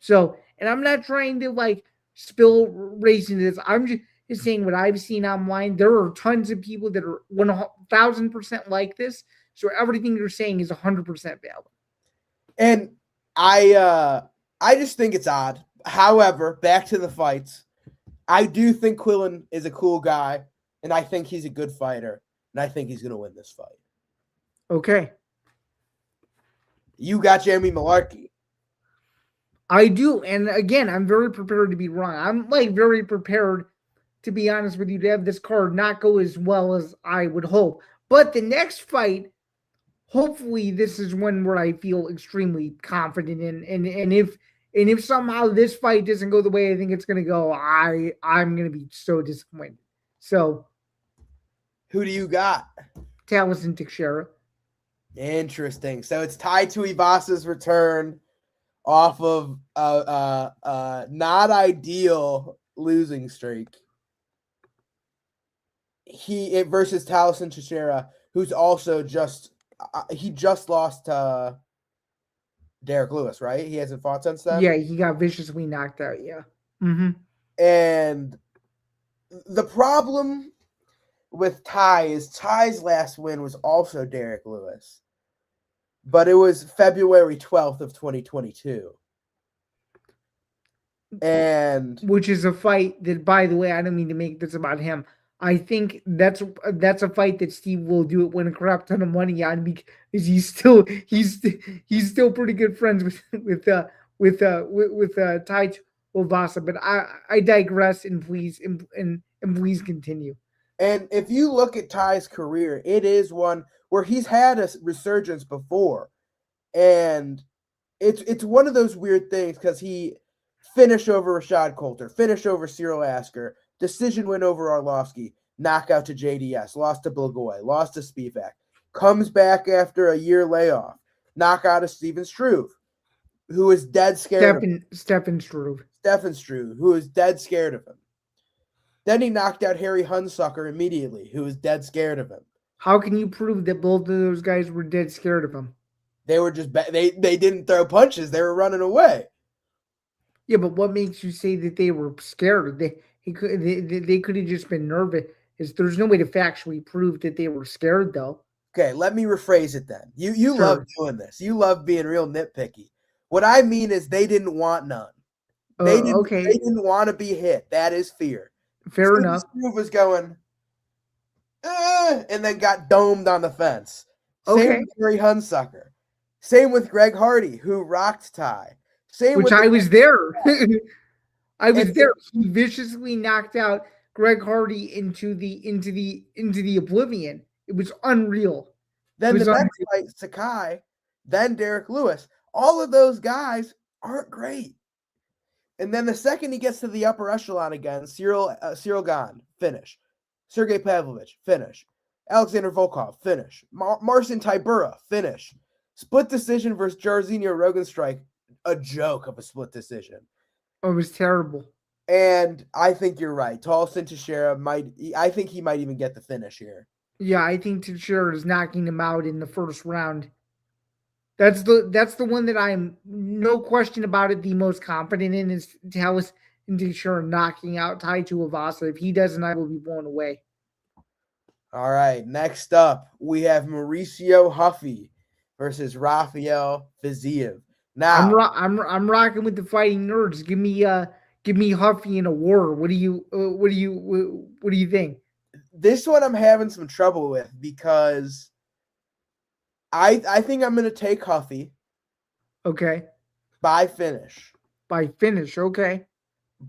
So, and I'm not trying to spill race into this. I'm just saying what I've seen online. There are tons of people that are 1,000% like this. So everything you're saying is 100% valid. And I just think it's odd. However, back to the fights. I do think Quillin is a cool guy, and I think he's a good fighter, and I think he's going to win this fight. Okay. You got Jamie Malarkey. I do. And again, I'm very prepared to be wrong. I'm very prepared, to be honest with you, to have this card not go as well as I would hope. But the next fight, hopefully this is one where I feel extremely confident in. And if somehow this fight doesn't go the way I think it's going to go, I'm going to be so disappointed. So, who do you got? Taliesin Teixeira. Interesting. So it's tied to Ivasa's return off of not ideal losing streak. versus Taliesin Teixeira, who's also he just lost to Derek Lewis, right? He hasn't fought since then. Yeah, he got viciously knocked out. Yeah. Mm-hmm. And the problem with Ty is Ty's last win was also Derek Lewis, but it was February 12th of 2022. And which is a fight that, by the way, I don't mean to make this about him. I think that's a fight that Steve will do it, win a crap ton of money on, because he's still pretty good friends with Tai Tuivasa. But I digress, and please please continue. And if you look at Ty's career, it is one where he's had a resurgence before, and it's one of those weird things because he finished over Rashad Coulter, finished over Cyril Asker, decision win over Arlovsky, knockout to JDS, lost to Blagoy, lost to Spivak, comes back after a year layoff, knockout of Stephen Struve, who is dead scared Stephen Struve, who is dead scared of him. Then he knocked out Harry Hunsucker immediately, who was dead scared of him. How can you prove that both of those guys were dead scared of him? They were just they didn't throw punches; they were running away. Yeah, but what makes you say that they were scared? They could have just been nervous. There's no way to factually prove that they were scared, though. Okay, let me rephrase it then. You sure. Love doing this. You love being real nitpicky. What I mean is they didn't want none. They didn't want to be hit. That is fear. Fair enough. Struve was going, and then got domed on the fence. Same with Harry Hunsucker. Same with Greg Hardy, who rocked Ty. I was there. I was there. He viciously knocked out Greg Hardy into the oblivion. It was unreal. Then the next fight, Sakai, then Derek Lewis. All of those guys aren't great. And then the second he gets to the upper echelon again, Cyril Gane, finish. Sergey Pavlovich, finish. Alexander Volkov, finish. Marcin Tybura, finish. Split decision versus Jairzinho Rogenstrike, a joke of a split decision. Oh, it was terrible. And I think you're right. Taliesin Teixeira I think he might even get the finish here. Yeah, I think Teixeira is knocking him out in the first round. That's the one that I'm, no question about it, the most confident in, is Taliesin Teixeira knocking out Tai Tuivasa. If he doesn't, I will be blown away. All right, next up, we have Mauricio Huffy versus Rafael Fiziev. Now, I'm rocking with the fighting nerds. Give me Huffy in a war. What do you think? This one I'm having some trouble with because I think I'm going to take Huffy. Okay. By finish. Okay.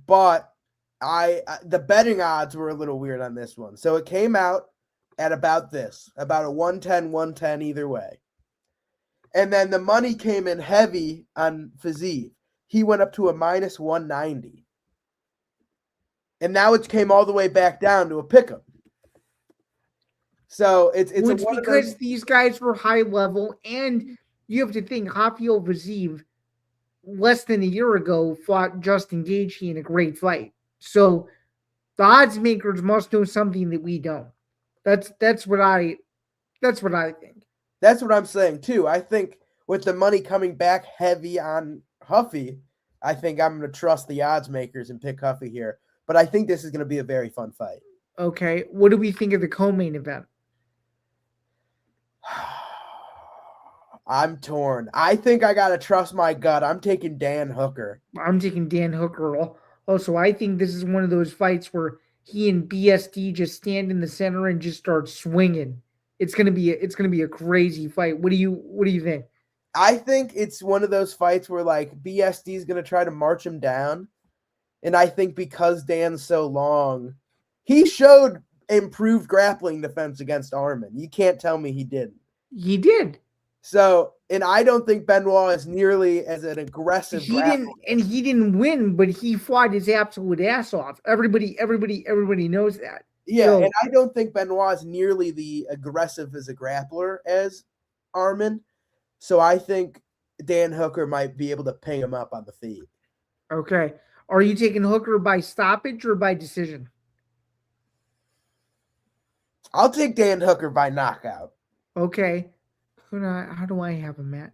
But the betting odds were a little weird on this one. So it came out at about a 110 either way. And then the money came in heavy on Fiziev. He went up to a minus 190. And now it came all the way back down to a pick'em. So it's because these guys were high level, and you have to think Rafael Fiziev less than a year ago fought Justin Gaethje in a great fight. So the odds makers must know something that we don't. That's what I think. That's what I'm saying too. I think with the money coming back heavy on Huffy, I think I'm going to trust the odds makers and pick Huffy here. But I think this is going to be a very fun fight. Okay. What do we think of the co-main event? I'm torn. I think I got to trust my gut. I'm taking Dan Hooker. I'm taking Dan Hooker. Also, I think this is one of those fights where he and BSD just stand in the center and just start swinging. It's gonna be a crazy fight. What do you think? I think it's one of those fights where like BSD is gonna try to march him down, and I think because Dan's so long, he showed improved grappling defense against Arman. You can't tell me he didn't. He did. So, and I don't think Benoit is nearly as an aggressive. He didn't win, but he fought his absolute ass off. Everybody knows that. Yeah, so, and I don't think Benoit is nearly the aggressive as a grappler as Arman. So I think Dan Hooker might be able to ping him up on the feet. Okay. Are you taking Hooker by stoppage or by decision? I'll take Dan Hooker by knockout. Okay. How do I have him at?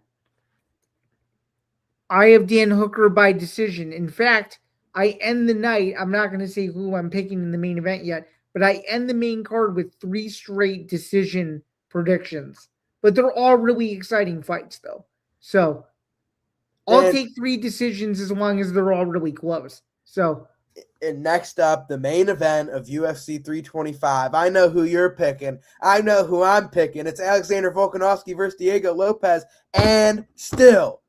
I have Dan Hooker by decision. In fact, I end the night. I'm not going to say who I'm picking in the main event yet, but I end the main card with 3 straight decision predictions. But they're all really exciting fights, though. So I'll take 3 decisions as long as they're all really close. So. And next up, the main event of UFC 325. I know who you're picking. I know who I'm picking. It's Alexander Volkanovski versus Diego Lopes. And still,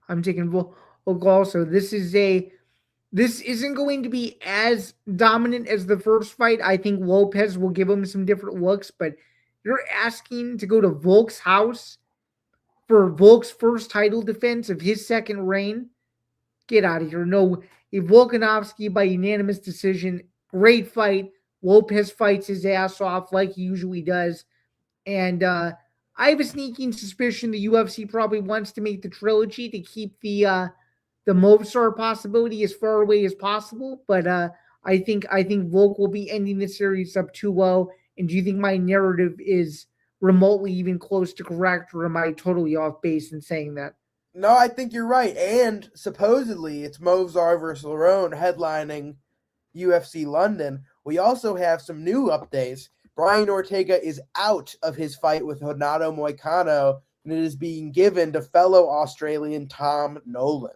I'm taking Volk also. This isn't going to be as dominant as the first fight. I think Lopez will give him some different looks, but you're asking to go to Volk's house for Volk's first title defense of his second reign. Get out of here. No, if Volkanovski by unanimous decision, great fight. Lopez fights his ass off like he usually does. And I have a sneaking suspicion the UFC probably wants to make the trilogy to keep the Movistar possibility as far away as possible. But I think Volk will be ending the series up 2-0. And do you think my narrative is remotely even close to correct, or am I totally off base in saying that? No, I think you're right. And supposedly it's Movsar versus Lerone headlining UFC London. We also have some new updates. Brian Ortega is out of his fight with Renato Moicano, and it is being given to fellow Australian Tom Nolan.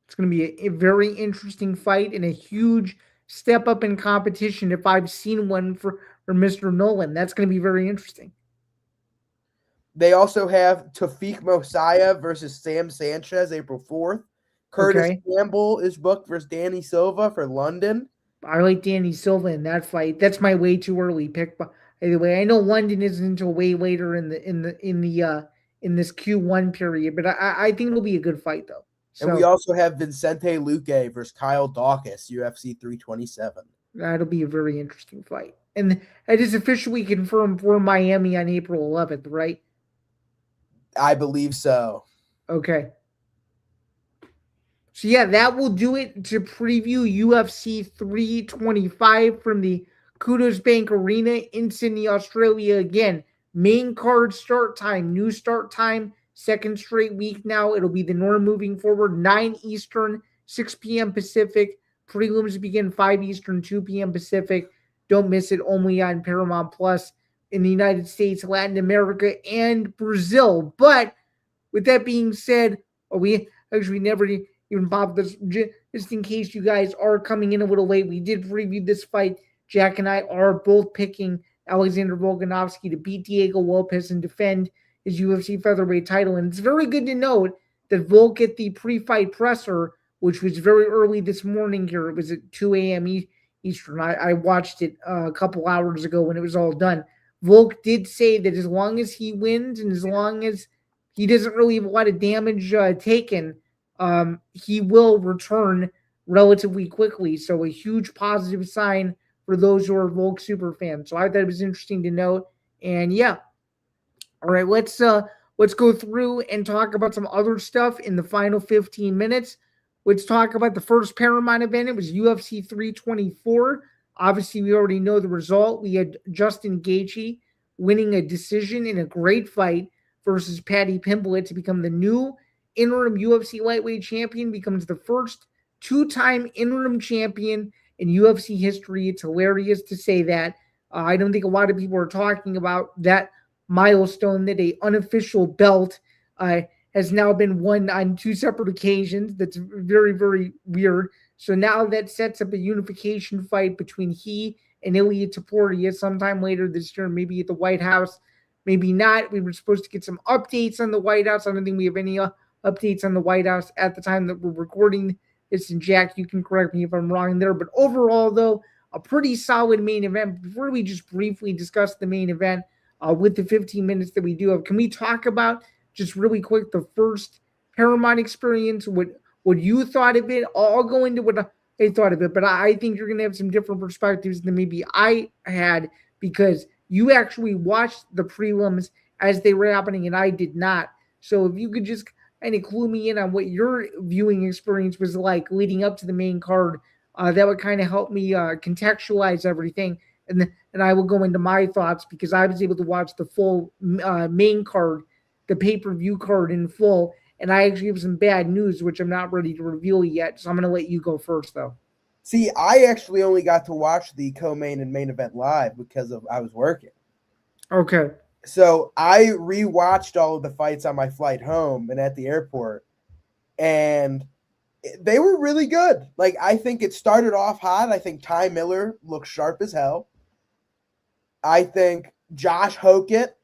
It's going to be a very interesting fight and a huge step up in competition if I've seen one for Mr. Nolan. That's going to be very interesting. They also have Tafik Mosiah versus Sam Sanchez April 4th. Curtis Campbell is booked versus Danny Silva for London. I like Danny Silva in that fight. That's my way too early pick. By the way, I know London isn't until way later in this Q1 period, but I think it'll be a good fight though. So, and we also have Vicente Luque versus Kyle Dawkins, UFC 327. That'll be a very interesting fight. And it is officially confirmed for Miami on April 11th, right? I believe so. Okay. So yeah, that will do it to preview UFC 325 from the Kudos Bank Arena in Sydney, Australia. Again, main card start time, new start time, second straight week now. It'll be the norm moving forward, 9 Eastern, 6 p.m. Pacific. Prelims begin 5 Eastern, 2 p.m. Pacific. Don't miss it, only on Paramount Plus in the United States, Latin America, and Brazil. But with that being said, we actually never even popped this, just in case you guys are coming in a little late. We did preview this fight. Jack and I are both picking Alexander Volkanovski to beat Diego Lopes and defend his UFC featherweight title. And it's very good to note that Volk at the pre-fight presser, which was very early this morning here, it was at 2 a.m. Eastern. I watched it a couple hours ago when it was all done. Volk did say that as long as he wins and as long as he doesn't really have a lot of damage taken, he will return relatively quickly. So a huge positive sign for those who are Volk super fans. So I thought it was interesting to note. And yeah, all right, let's go through and talk about some other stuff in the final 15 minutes. Let's talk about the first Paramount event. It was UFC 324. Obviously, we already know the result. We had Justin Gaethje winning a decision in a great fight versus Paddy Pimblett to become the new interim UFC lightweight champion, becomes the first 2-time interim champion in UFC history. It's hilarious to say that. I don't think a lot of people are talking about that milestone, that a unofficial belt has now been won on 2 separate occasions. That's very, very weird. So now that sets up a unification fight between he and Ilia Topuria sometime later this year, maybe at the White House, maybe not. We were supposed to get some updates on the White House. I don't think we have any updates on the White House at the time that we're recording this. And Jack, you can correct me if I'm wrong there. But overall, though, a pretty solid main event. Before we just briefly discuss the main event with the 15 minutes that we do have, can we talk about just really quick the first Paramount experience, what you thought of it? I'll go into what I thought of it, but I think you're going to have some different perspectives than maybe I had, because you actually watched the prelims as they were happening and I did not. So if you could just kind of clue me in on what your viewing experience was like leading up to the main card, that would kind of help me contextualize everything. and I will go into my thoughts because I was able to watch the full main card, the pay-per-view card in full, and I actually have some bad news which I'm not ready to reveal yet. So I'm going to let you go first, though. See, I actually only got to watch the co-main and main event live because I was working. Okay. So I rewatched all of the fights on my flight home and at the airport, and they were really good. Like, I think it started off hot. I think Ty Miller looked sharp as hell. I think Josh Hockett,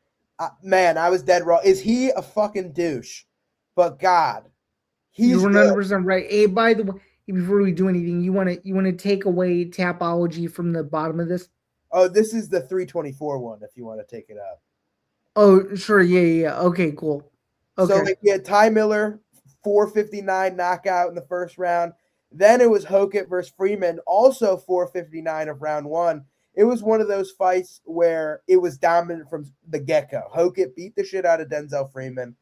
man, I was dead wrong. Is he a fucking douche? But God, he's You're good. 100% right. Hey, by the way, before we do anything, you want to take away Tapology from the bottom of this? Oh, this is the 324 one if you want to take it up. Oh, sure. Yeah. Okay, cool. Okay. So like, you had Ty Miller, 459 knockout in the first round. Then it was Hockett versus Freeman, also 459 of round one. It was one of those fights where it was dominant from the get-go. Hockett beat the shit out of Denzel Freeman,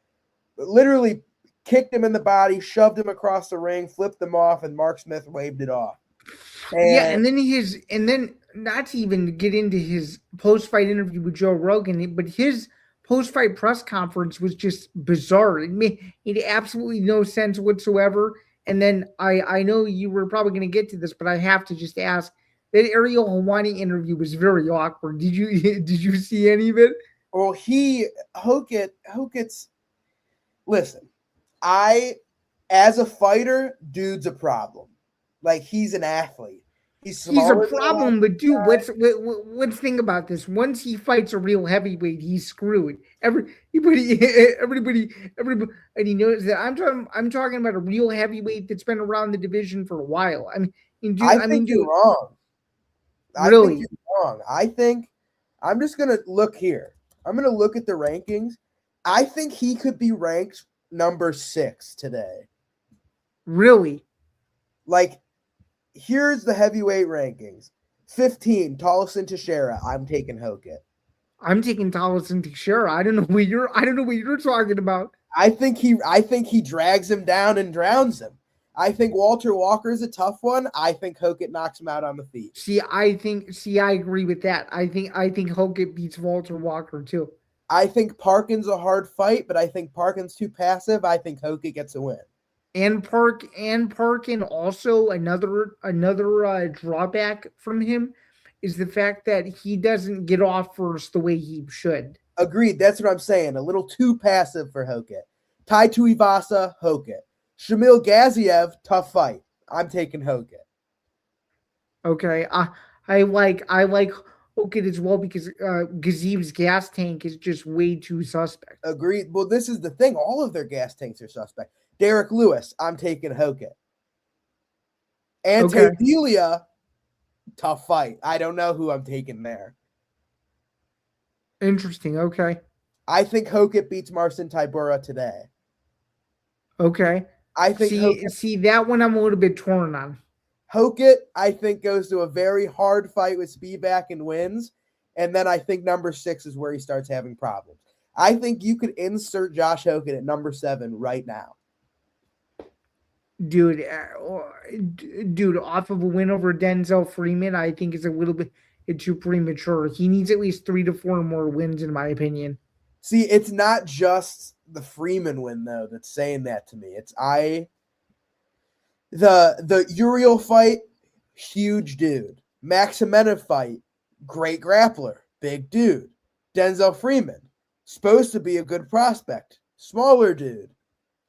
literally kicked him in the body, shoved him across the ring, flipped him off, and Mark Smith waved it off. And then not to even get into his post-fight interview with Joe Rogan, but his post-fight press conference was just bizarre. It made absolutely no sense whatsoever. And then I know you were probably going to get to this, but I have to just ask, that Ariel Helwani interview was very awkward. Did you see any of it? Well, Hockett's listen, as a fighter, dude's a problem. Like, he's an athlete. He's a problem, but dude, let's think about this. Once he fights a real heavyweight, he's screwed. Everybody, and he knows that. I'm talking about a real heavyweight that's been around the division for a while. I mean, dude, you're wrong. Really? I think you're wrong. I think I'm just gonna look here. I'm gonna look at the rankings. I think he could be ranked number 6 today. Really? Like, here's the heavyweight rankings. 15, Tolson Teixeira. I'm taking Hockett. I'm taking Tolson Teixeira. I don't know what you're talking about. I think he drags him down and drowns him. I think Walter Walker is a tough one. I think Hockett knocks him out on the feet. I agree with that. I think Hockett beats Walter Walker too. I think Parkin's a hard fight, but I think Parkin's too passive. I think Hockett gets a win. And Parkin also another drawback from him is the fact that he doesn't get off first the way he should. Agreed. That's what I'm saying. A little too passive for Hockett. Tai Tuivasa, Hockett. Shamil Gaziev, tough fight. I'm taking Hockett. Okay. I like Hockett as well because Gaziev's gas tank is just way too suspect. Agreed. Well, this is the thing. All of their gas tanks are suspect. Derek Lewis, I'm taking Hockett. Ante Delia, tough fight. I don't know who I'm taking there. Interesting. Okay. I think Hockett beats Marcin Tybura today. Okay. I think see that one I'm a little bit torn on. Hockett, I think, goes to a very hard fight with Spivak and wins. And then I think number 6 is where he starts having problems. I think you could insert Josh Hockett at number 7 right now. Dude, off of a win over Denzel Freeman, I think is a little bit too premature. He needs at least 3 to 4 more wins, in my opinion. See, it's not just the Freeman win, though, that's saying that to me. It's the Uriel fight, huge dude. Maximenov fight, great grappler, big dude. Denzel Freeman, supposed to be a good prospect, smaller dude.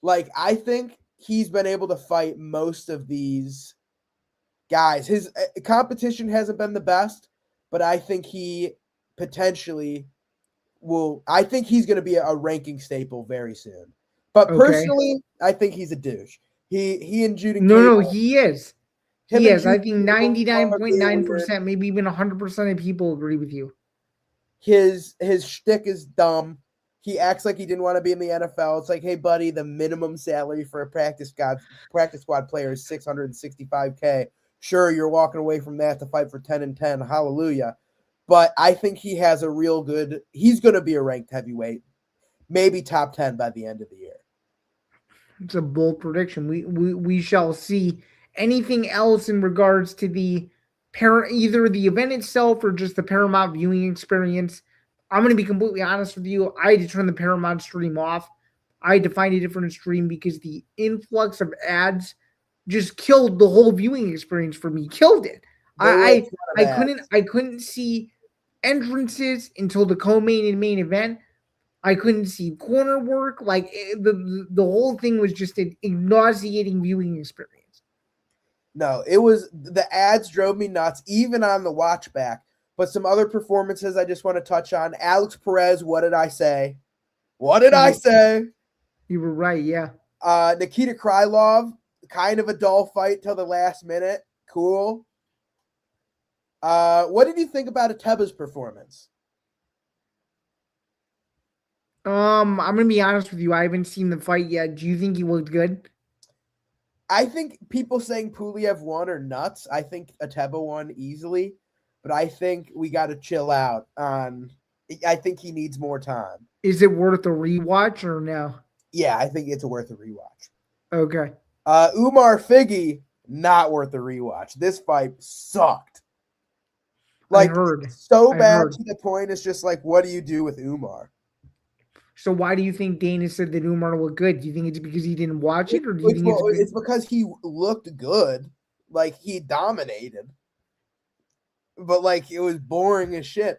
Like, I think he's been able to fight most of these guys. His competition hasn't been the best, but I think he potentially will. I think he's going to be a ranking staple very soon. But personally, I think he's a douche. He and Judy. No, he is. He is. I think 99.9%, maybe even 100% of people agree with you. His shtick is dumb. He acts like he didn't want to be in the NFL. It's like, hey, buddy, the minimum salary for a practice squad player is $665K. Sure, you're walking away from that to fight for 10-10. Hallelujah. But I think he has a real good – he's going to be a ranked heavyweight, maybe top 10 by the end of the year. It's a bold prediction. We shall see. Anything else in regards to the either the event itself or just the Paramount viewing experience. I'm going to be completely honest with you. I had to turn the Paramount stream off. I had to find a different stream because the influx of ads just killed the whole viewing experience for me. Killed it. I couldn't see entrances until the co-main and main event. I couldn't see corner work. Like the whole thing was just an nauseating viewing experience. No, it was the ads drove me nuts, even on the watch back. But some other performances I just want to touch on. Alex Perez, what did I say? What did I say? You were right, yeah. Nikita Krylov, kind of a dull fight till the last minute. Cool. What did you think about Ateba's performance? I'm gonna be honest with you. I haven't seen the fight yet. Do you think he looked good? I think people saying Pulev won are nuts. I think Ateba won easily, but I think we got to chill out on. I think he needs more time. Is it worth a rewatch or no? Yeah, I think it's worth a rewatch. Okay. Umar Figgy, not worth a rewatch. This fight sucked. Like, so bad to the point it's just like, what do you do with Umar? So why do you think Dana said that Umar looked good? Do you think it's because he didn't watch it, or do you think it's because he looked good, like he dominated, but like it was boring as shit.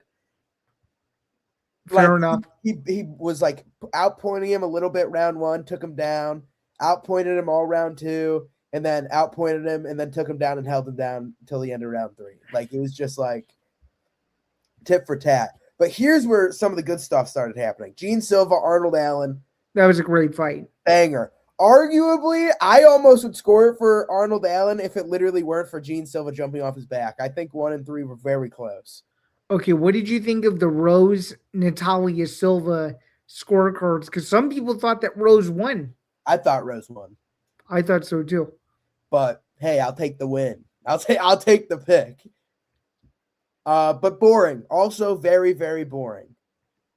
Fair enough. He was like outpointing him a little bit round one, took him down, outpointed him all round two, and then outpointed him and then took him down and held him down until the end of round three. Like it was just like tit for tat. But here's where some of the good stuff started happening. Gene Silva, Arnold Allen. That was a great fight. Banger. Arguably, I almost would score it for Arnold Allen if it literally weren't for Gene Silva jumping off his back. I think 1 and 3 were very close. Okay, what did you think of the Rose Natalia Silva scorecards? Because some people thought that Rose won. I thought Rose won. I thought so too. But hey, I'll take the win. I'll take the pick. But boring. Also very, very boring.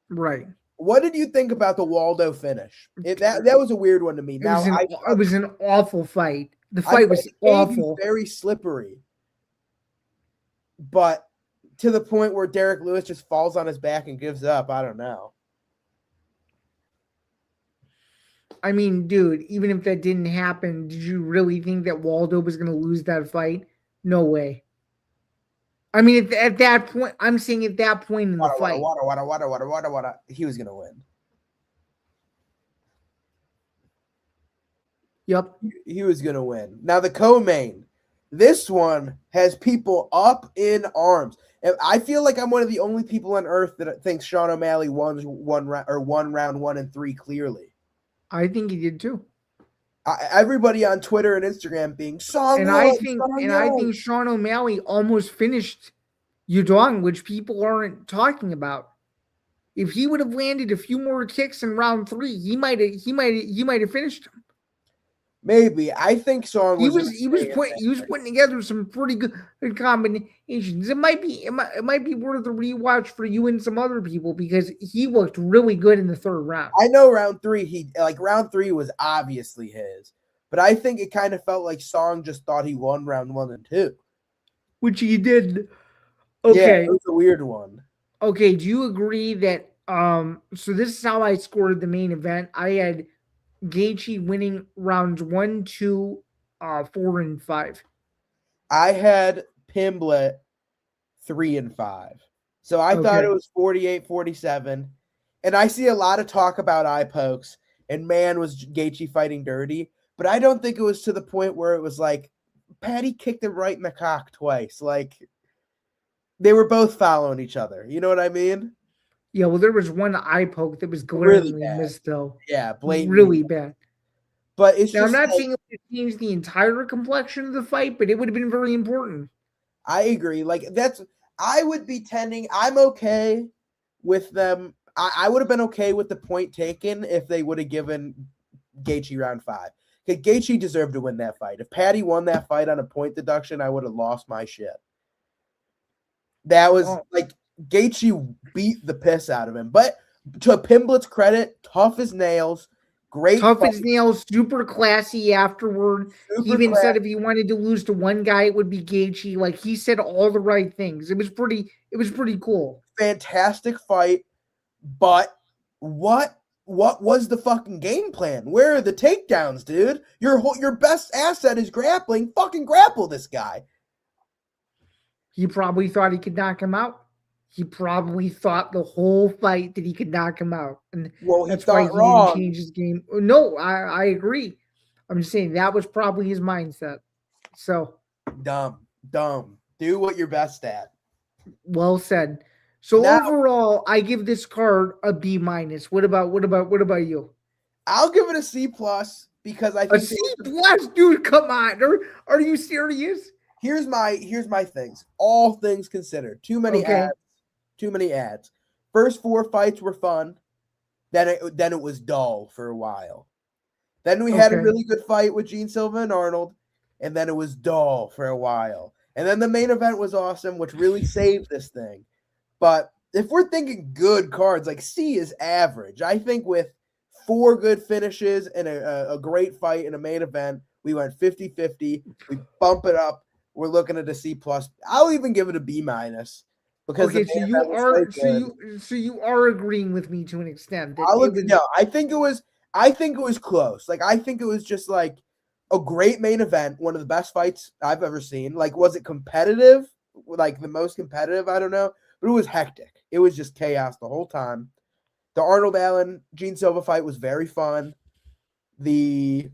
Right. What did you think about the Waldo finish? That was a weird one to me. It was an awful fight. The fight was awful. Very slippery. But to the point where Derek Lewis just falls on his back and gives up. I don't know. I mean, dude, even if that didn't happen, did you really think that Waldo was going to lose that fight? No way. I mean, at that point, I'm saying at that point in the fight. He was going to win. Yep. He was going to win. Now, the co-main. This one has people up in arms. And I feel like I'm one of the only people on earth that thinks Sean O'Malley won round 1 and 3 clearly. I think he did too. Everybody on Twitter and Instagram being Song. I think Sean O'Malley almost finished Yudong, which people aren't talking about. If he would have landed a few more kicks in round 3, he might have finished him. Maybe. I think Song was putting together some pretty good combinations. It might be worth a rewatch for you and some other people because he looked really good in the third round. I know round 3 round 3 was obviously his, but I think it kind of felt like Song just thought he won round 1 and 2, which he did. Okay, yeah, it was a weird one. Okay, do you agree that so this is how I scored the main event? I had Gaethje winning rounds 1, 2, 4, and 5. I had Pimblett 3 and 5. So I thought it was 48-47. And I see a lot of talk about eye pokes, and man, was Gaethje fighting dirty. But I don't think it was to the point where it was like Patty kicked him right in the cock twice. Like they were both following each other. You know what I mean? Yeah, well, there was one eye poke that was glaringly missed, though. Yeah, blatantly. Really bad. But it's now, I'm not saying it would change the entire complexion of the fight, but it would have been very important. I agree. Like, I would be tending, I'm okay with them. I would have been okay with the point taken if they would have given Gaethje round 5. Because Gaethje deserved to win that fight. If Patty won that fight on a point deduction, I would have lost my shit. That was Gaethje beat the piss out of him. But to Pimblett's credit, tough as nails, Great Tough fight. as nails, super classy afterward. He Super even classy. said if he wanted to lose to one guy, it would be Gaethje. Like, he said all the right things. It was pretty cool. Fantastic fight. But what was the fucking game plan? Where are the takedowns, dude? Your best asset is grappling. Fucking grapple this guy. He probably thought he could knock him out. He probably thought the whole fight that he could knock him out. And Well, he that's why thought he didn't wrong. change his game. No, I agree. I'm just saying that was probably his mindset. So Dumb. Do what you're best at. well said. So Now- overall, I give this card a B minus. What about you? I'll give it a C plus because I A think C plus, dude. Come on, are you serious? here's my things. All things considered, too many Okay. ads. First 4 fights were fun. Then it was dull for a while. Then we had a Okay. really good fight with Gene Silva and Arnold, and then it was dull for a while. And then the main event was awesome, which really saved this thing. But if we're thinking good cards, like C is average. I think with 4 good finishes and a great fight in a main event, we went 50-50. We bump it up. We're looking at a C plus. I'll even give it a B minus because Okay, the main event was so good. you are agreeing with me to an extent. That I'll it was, no, I think it was close. Like I think it was just like a great main event, one of the best fights I've ever seen. Like, was it competitive? Like the most competitive? I don't know, but it was hectic. It was just chaos the whole time. The Arnold Allen Gene Silva fight was very fun. The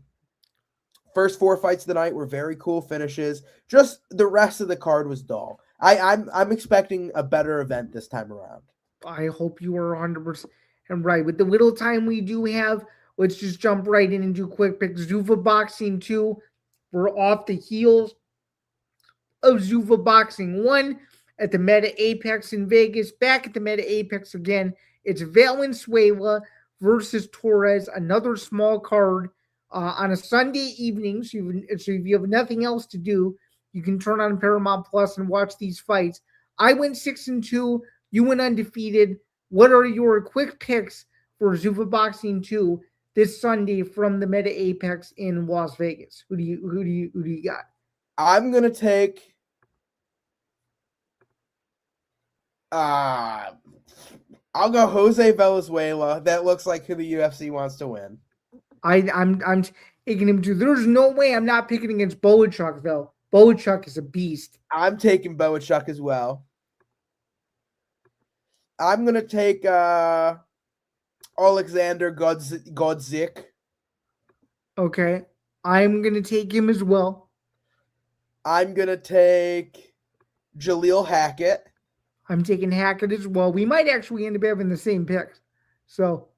first 4 fights of the night were very cool finishes. Just the rest of the card was dull. I'm expecting a better event this time around. I hope you are 100% right. With the little time we do have, let's just jump right in and do quick picks. Zuffa Boxing 2, we're off the heels of Zuffa Boxing 1 at the Meta Apex in Vegas. Back at the Meta Apex again, it's Valenzuela versus Torres, another small card on a Sunday evening. So if you have nothing else to do, you can turn on Paramount Plus and watch these fights. I went 6-2. You went undefeated. What are your quick picks for Zuffa Boxing 2 this Sunday from the Meta Apex in Las Vegas? Who do you got? I'm gonna take. I'll go Jose Valenzuela. That looks like who the UFC wants to win. I'm taking him too. There's no way I'm not picking against Boachuk though. Boachuk is a beast. I'm taking Boachuk as well. I'm gonna take Alexander Godzik. Okay. I'm gonna take him as well. I'm gonna take Jaleel Hackett. I'm taking Hackett as well. We might actually end up having the same picks. So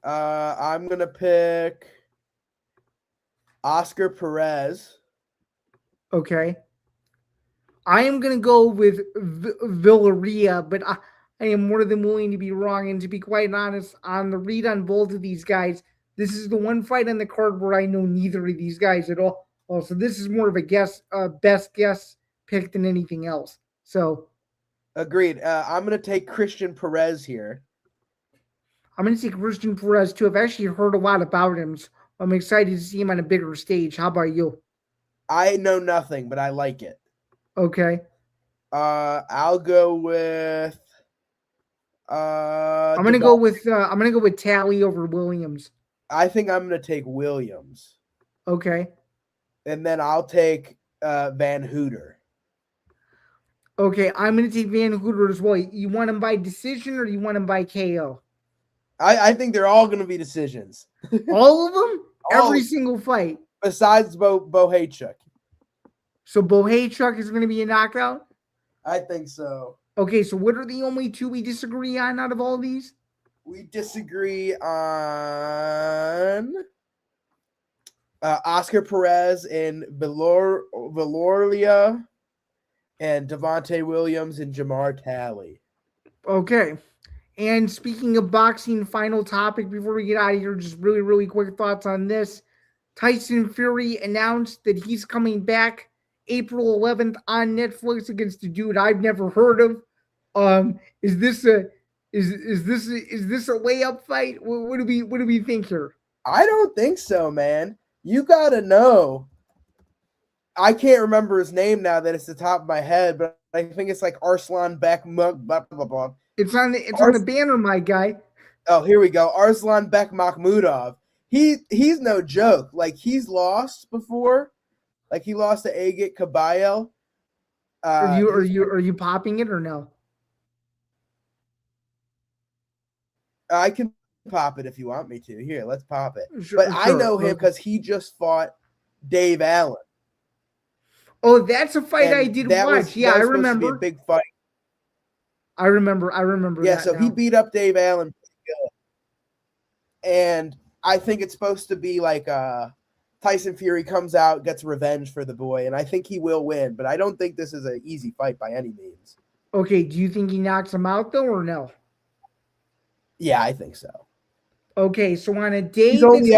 I'm gonna pick Oscar Perez. okay. I am gonna go with Villaria, but I am more than willing to be wrong. And to be quite honest, on the read on both of these guys, this is the one fight on the card where I know neither of these guys at all. So this is more of a best guess pick than anything else. So agreed. I'm gonna take Christian Perez here. I'm gonna take Christian Perez too. I've actually heard a lot about him. So I'm excited to see him on a bigger stage. How about you? I know nothing, but I like it. Okay. I'll go with. I'm gonna go with Tally over Williams. I think I'm gonna take Williams. Okay. And then I'll take Van Hooter. Okay, I'm gonna take Van Hooter as well. You want him by decision or you want him by KO? I think they're all gonna be decisions. All of them? All Every single fight. Besides Bohachuk. So Bohachuk is gonna be a knockout? I think so. Okay, so what are the only two we disagree on out of all these? We disagree on Oscar Perez and Valoria and Devontae Williams and Jamar Talley. Okay. And speaking of boxing, final topic before we get out of here, just really, really quick thoughts on this. Tyson Fury announced that he's coming back April 11th on Netflix against a dude I've never heard of. Is this a layup fight? What do we think here? I don't think so, man. You gotta know. I can't remember his name now that it's the top of my head, but I think it's like Arslan Bekmuk, blah, blah, blah. It's on the banner, my guy. Oh, here we go. Arslan Bekmambetov. He's no joke. Like, he's lost before. Like, he lost to Agit Kabayel. Are you popping it or no? I can pop it if you want me to. Here, let's pop it. Sure, but I know him because he just fought Dave Allen. Oh, that's a fight I did watch. Yeah, I remember. To be a big fight. I remember. Yeah, so he beat up Dave Allen pretty good. And I think it's supposed to be like Tyson Fury comes out, gets revenge for the boy, and I think he will win. But I don't think this is an easy fight by any means. Okay, do you think he knocks him out though, or no? Yeah, I think so. Okay, so on a day his only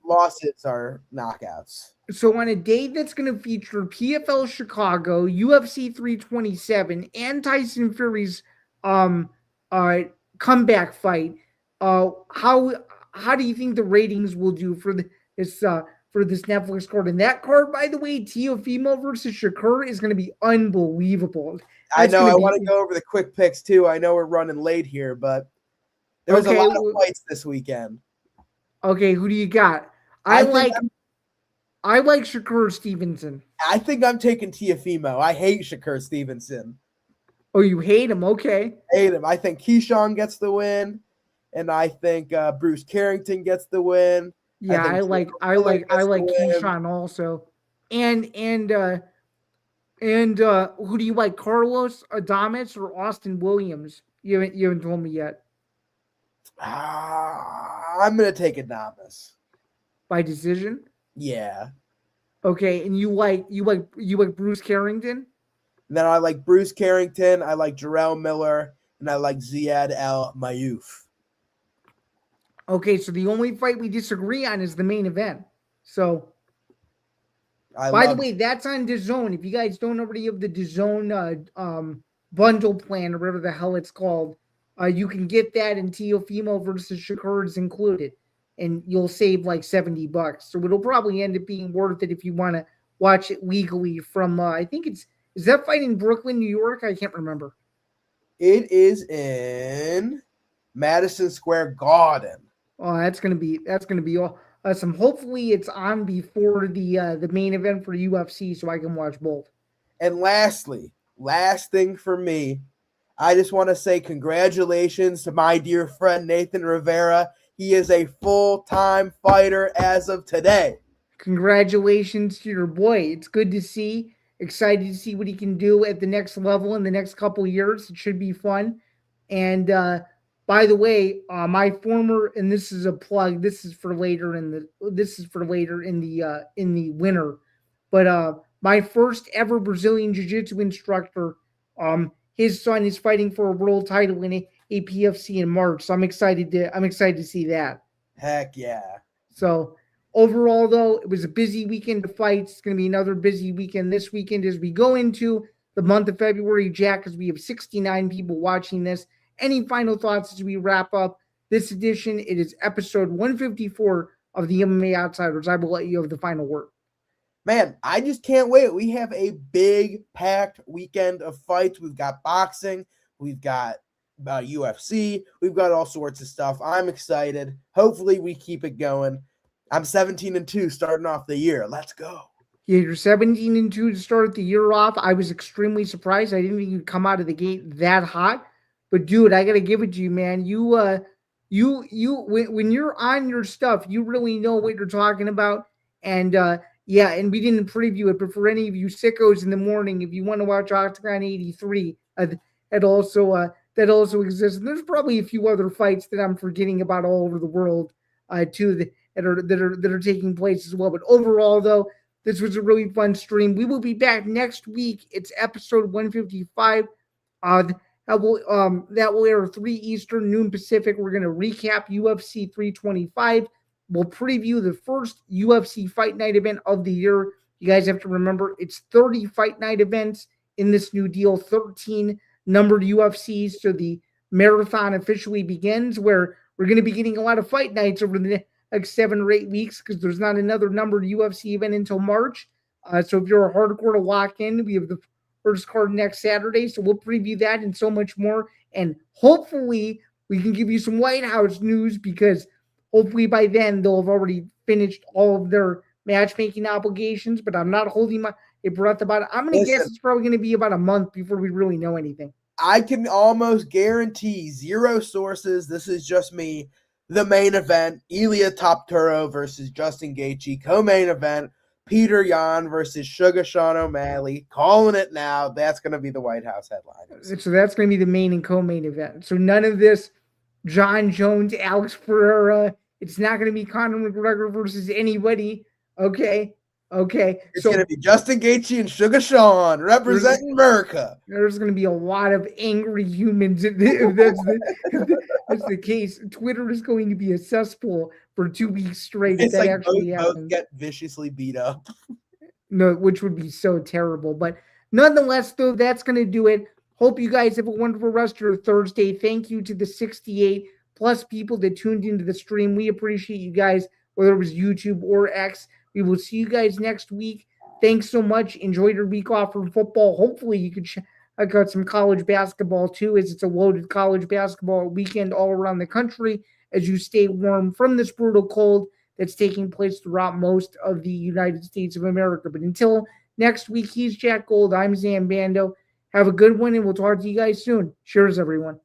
losses are knockouts. So on a day that's going to feature PFL Chicago, UFC 327, and Tyson Fury's comeback fight, how do you think the ratings will do for this Netflix card? And that card, by the way, Teofimo versus Shakur, is going to be unbelievable. I know. I want to go over the quick picks too. I know we're running late here, but there's a lot of fights this weekend. Okay, who do you got? I like Shakur Stevenson. I think I'm taking Teofimo. I hate Shakur Stevenson. Oh, you hate him? Okay. Hate him. I think Keyshawn gets the win, and I think Bruce Carrington gets the win. Yeah, I like Keyshawn also. And who do you like? Carlos Adames or Austin Williams? You haven't told me yet. I'm gonna take Adames by decision. Yeah. Okay, and you like Bruce Carrington? And then I like Bruce Carrington. I like Jarrell Miller, and I like Ziad El Mayouf. Okay, so the only fight we disagree on is the main event. So, by the way, that's on DAZN. If you guys don't already have the DAZN bundle plan or whatever the hell it's called, you can get that, and Teofimo versus Shakur is included, and you'll save like $70. So it'll probably end up being worth it if you want to watch it legally from. I think is that fight in Brooklyn, New York? I can't remember. It is in Madison Square Garden. Oh, that's gonna be awesome. Hopefully, it's on before the main event for UFC, so I can watch both. And lastly, last thing for me, I just want to say congratulations to my dear friend Nathan Rivera. He is a full-time fighter as of today. Congratulations to your boy. It's good to see. Excited to see what he can do at the next level in the next couple of years. It should be fun. And by the way, my former, and this is a plug. This is for later in the winter. But my first ever Brazilian Jiu-Jitsu instructor, his son is fighting for a world title in APFC in March. So I'm excited to see that. Heck yeah. So overall, though, it was a busy weekend of fights. It's going to be another busy weekend this weekend as we go into the month of February, Jack, because we have 69 people watching this. Any final thoughts as we wrap up this edition? It is episode 154 of the MMA Outsiders. I will let you have the final word. Man, I just can't wait. We have a big, packed weekend of fights. We've got boxing. We've got UFC. We've got all sorts of stuff. I'm excited. Hopefully, we keep it going. I'm 17-2 starting off the year. Let's go. Yeah, you're 17-2 to start the year off. I was extremely surprised. I didn't think you'd come out of the gate that hot. But dude, I gotta give it to you, man. You when you're on your stuff, you really know what you're talking about. And yeah, and we didn't preview it, but for any of you sickos in the morning, if you want to watch Octagon 83, that also exists. And there's probably a few other fights that I'm forgetting about all over the world, too, that are taking place as well. But overall, though, this was a really fun stream. We will be back next week. It's episode 155. That will air 3 Eastern, noon Pacific. We're going to recap UFC 325. We'll preview the first UFC Fight Night event of the year. You guys have to remember, it's 30 Fight Night events in this new deal, 13 numbered UFCs. So the marathon officially begins, where we're going to be getting a lot of fight nights over the like 7 or 8 weeks because there's not another numbered UFC event until March. So if you're a hardcore to lock in, we have the first card next Saturday. So we'll preview that and so much more. And hopefully we can give you some White House news because hopefully by then they'll have already finished all of their matchmaking obligations. But I'm not holding my breath about it. I'm going to guess it's probably going to be about a month before we really know anything. I can almost guarantee, zero sources, this is just me, the main event, Ilia Topturo versus Justin Gaethje. Co-main event, Peter Yan versus Sugar Sean O'Malley. Calling it now. That's going to be the White House headline. So that's going to be the main and co-main event. So none of this John Jones, Alex Pereira. It's not going to be Conor McGregor versus anybody. Okay. It's going to be Justin Gaethje and Sugar Sean representing America. There's going to be a lot of angry humans if that's the case. Twitter is going to be a cesspool for 2 weeks straight. It's if that like actually happens. Both get viciously beat up. No, which would be so terrible. But nonetheless, though, that's going to do it. Hope you guys have a wonderful rest of your Thursday. Thank you to the 68 plus people that tuned into the stream. We appreciate you guys, whether it was YouTube or X. We will see you guys next week. Thanks so much. Enjoy your week off from football. Hopefully you can check out some college basketball too, as it's a loaded college basketball weekend all around the country as you stay warm from this brutal cold that's taking place throughout most of the United States of America. But until next week, he's Jack Gold. I'm Zain Bando. Have a good one, and we'll talk to you guys soon. Cheers, everyone.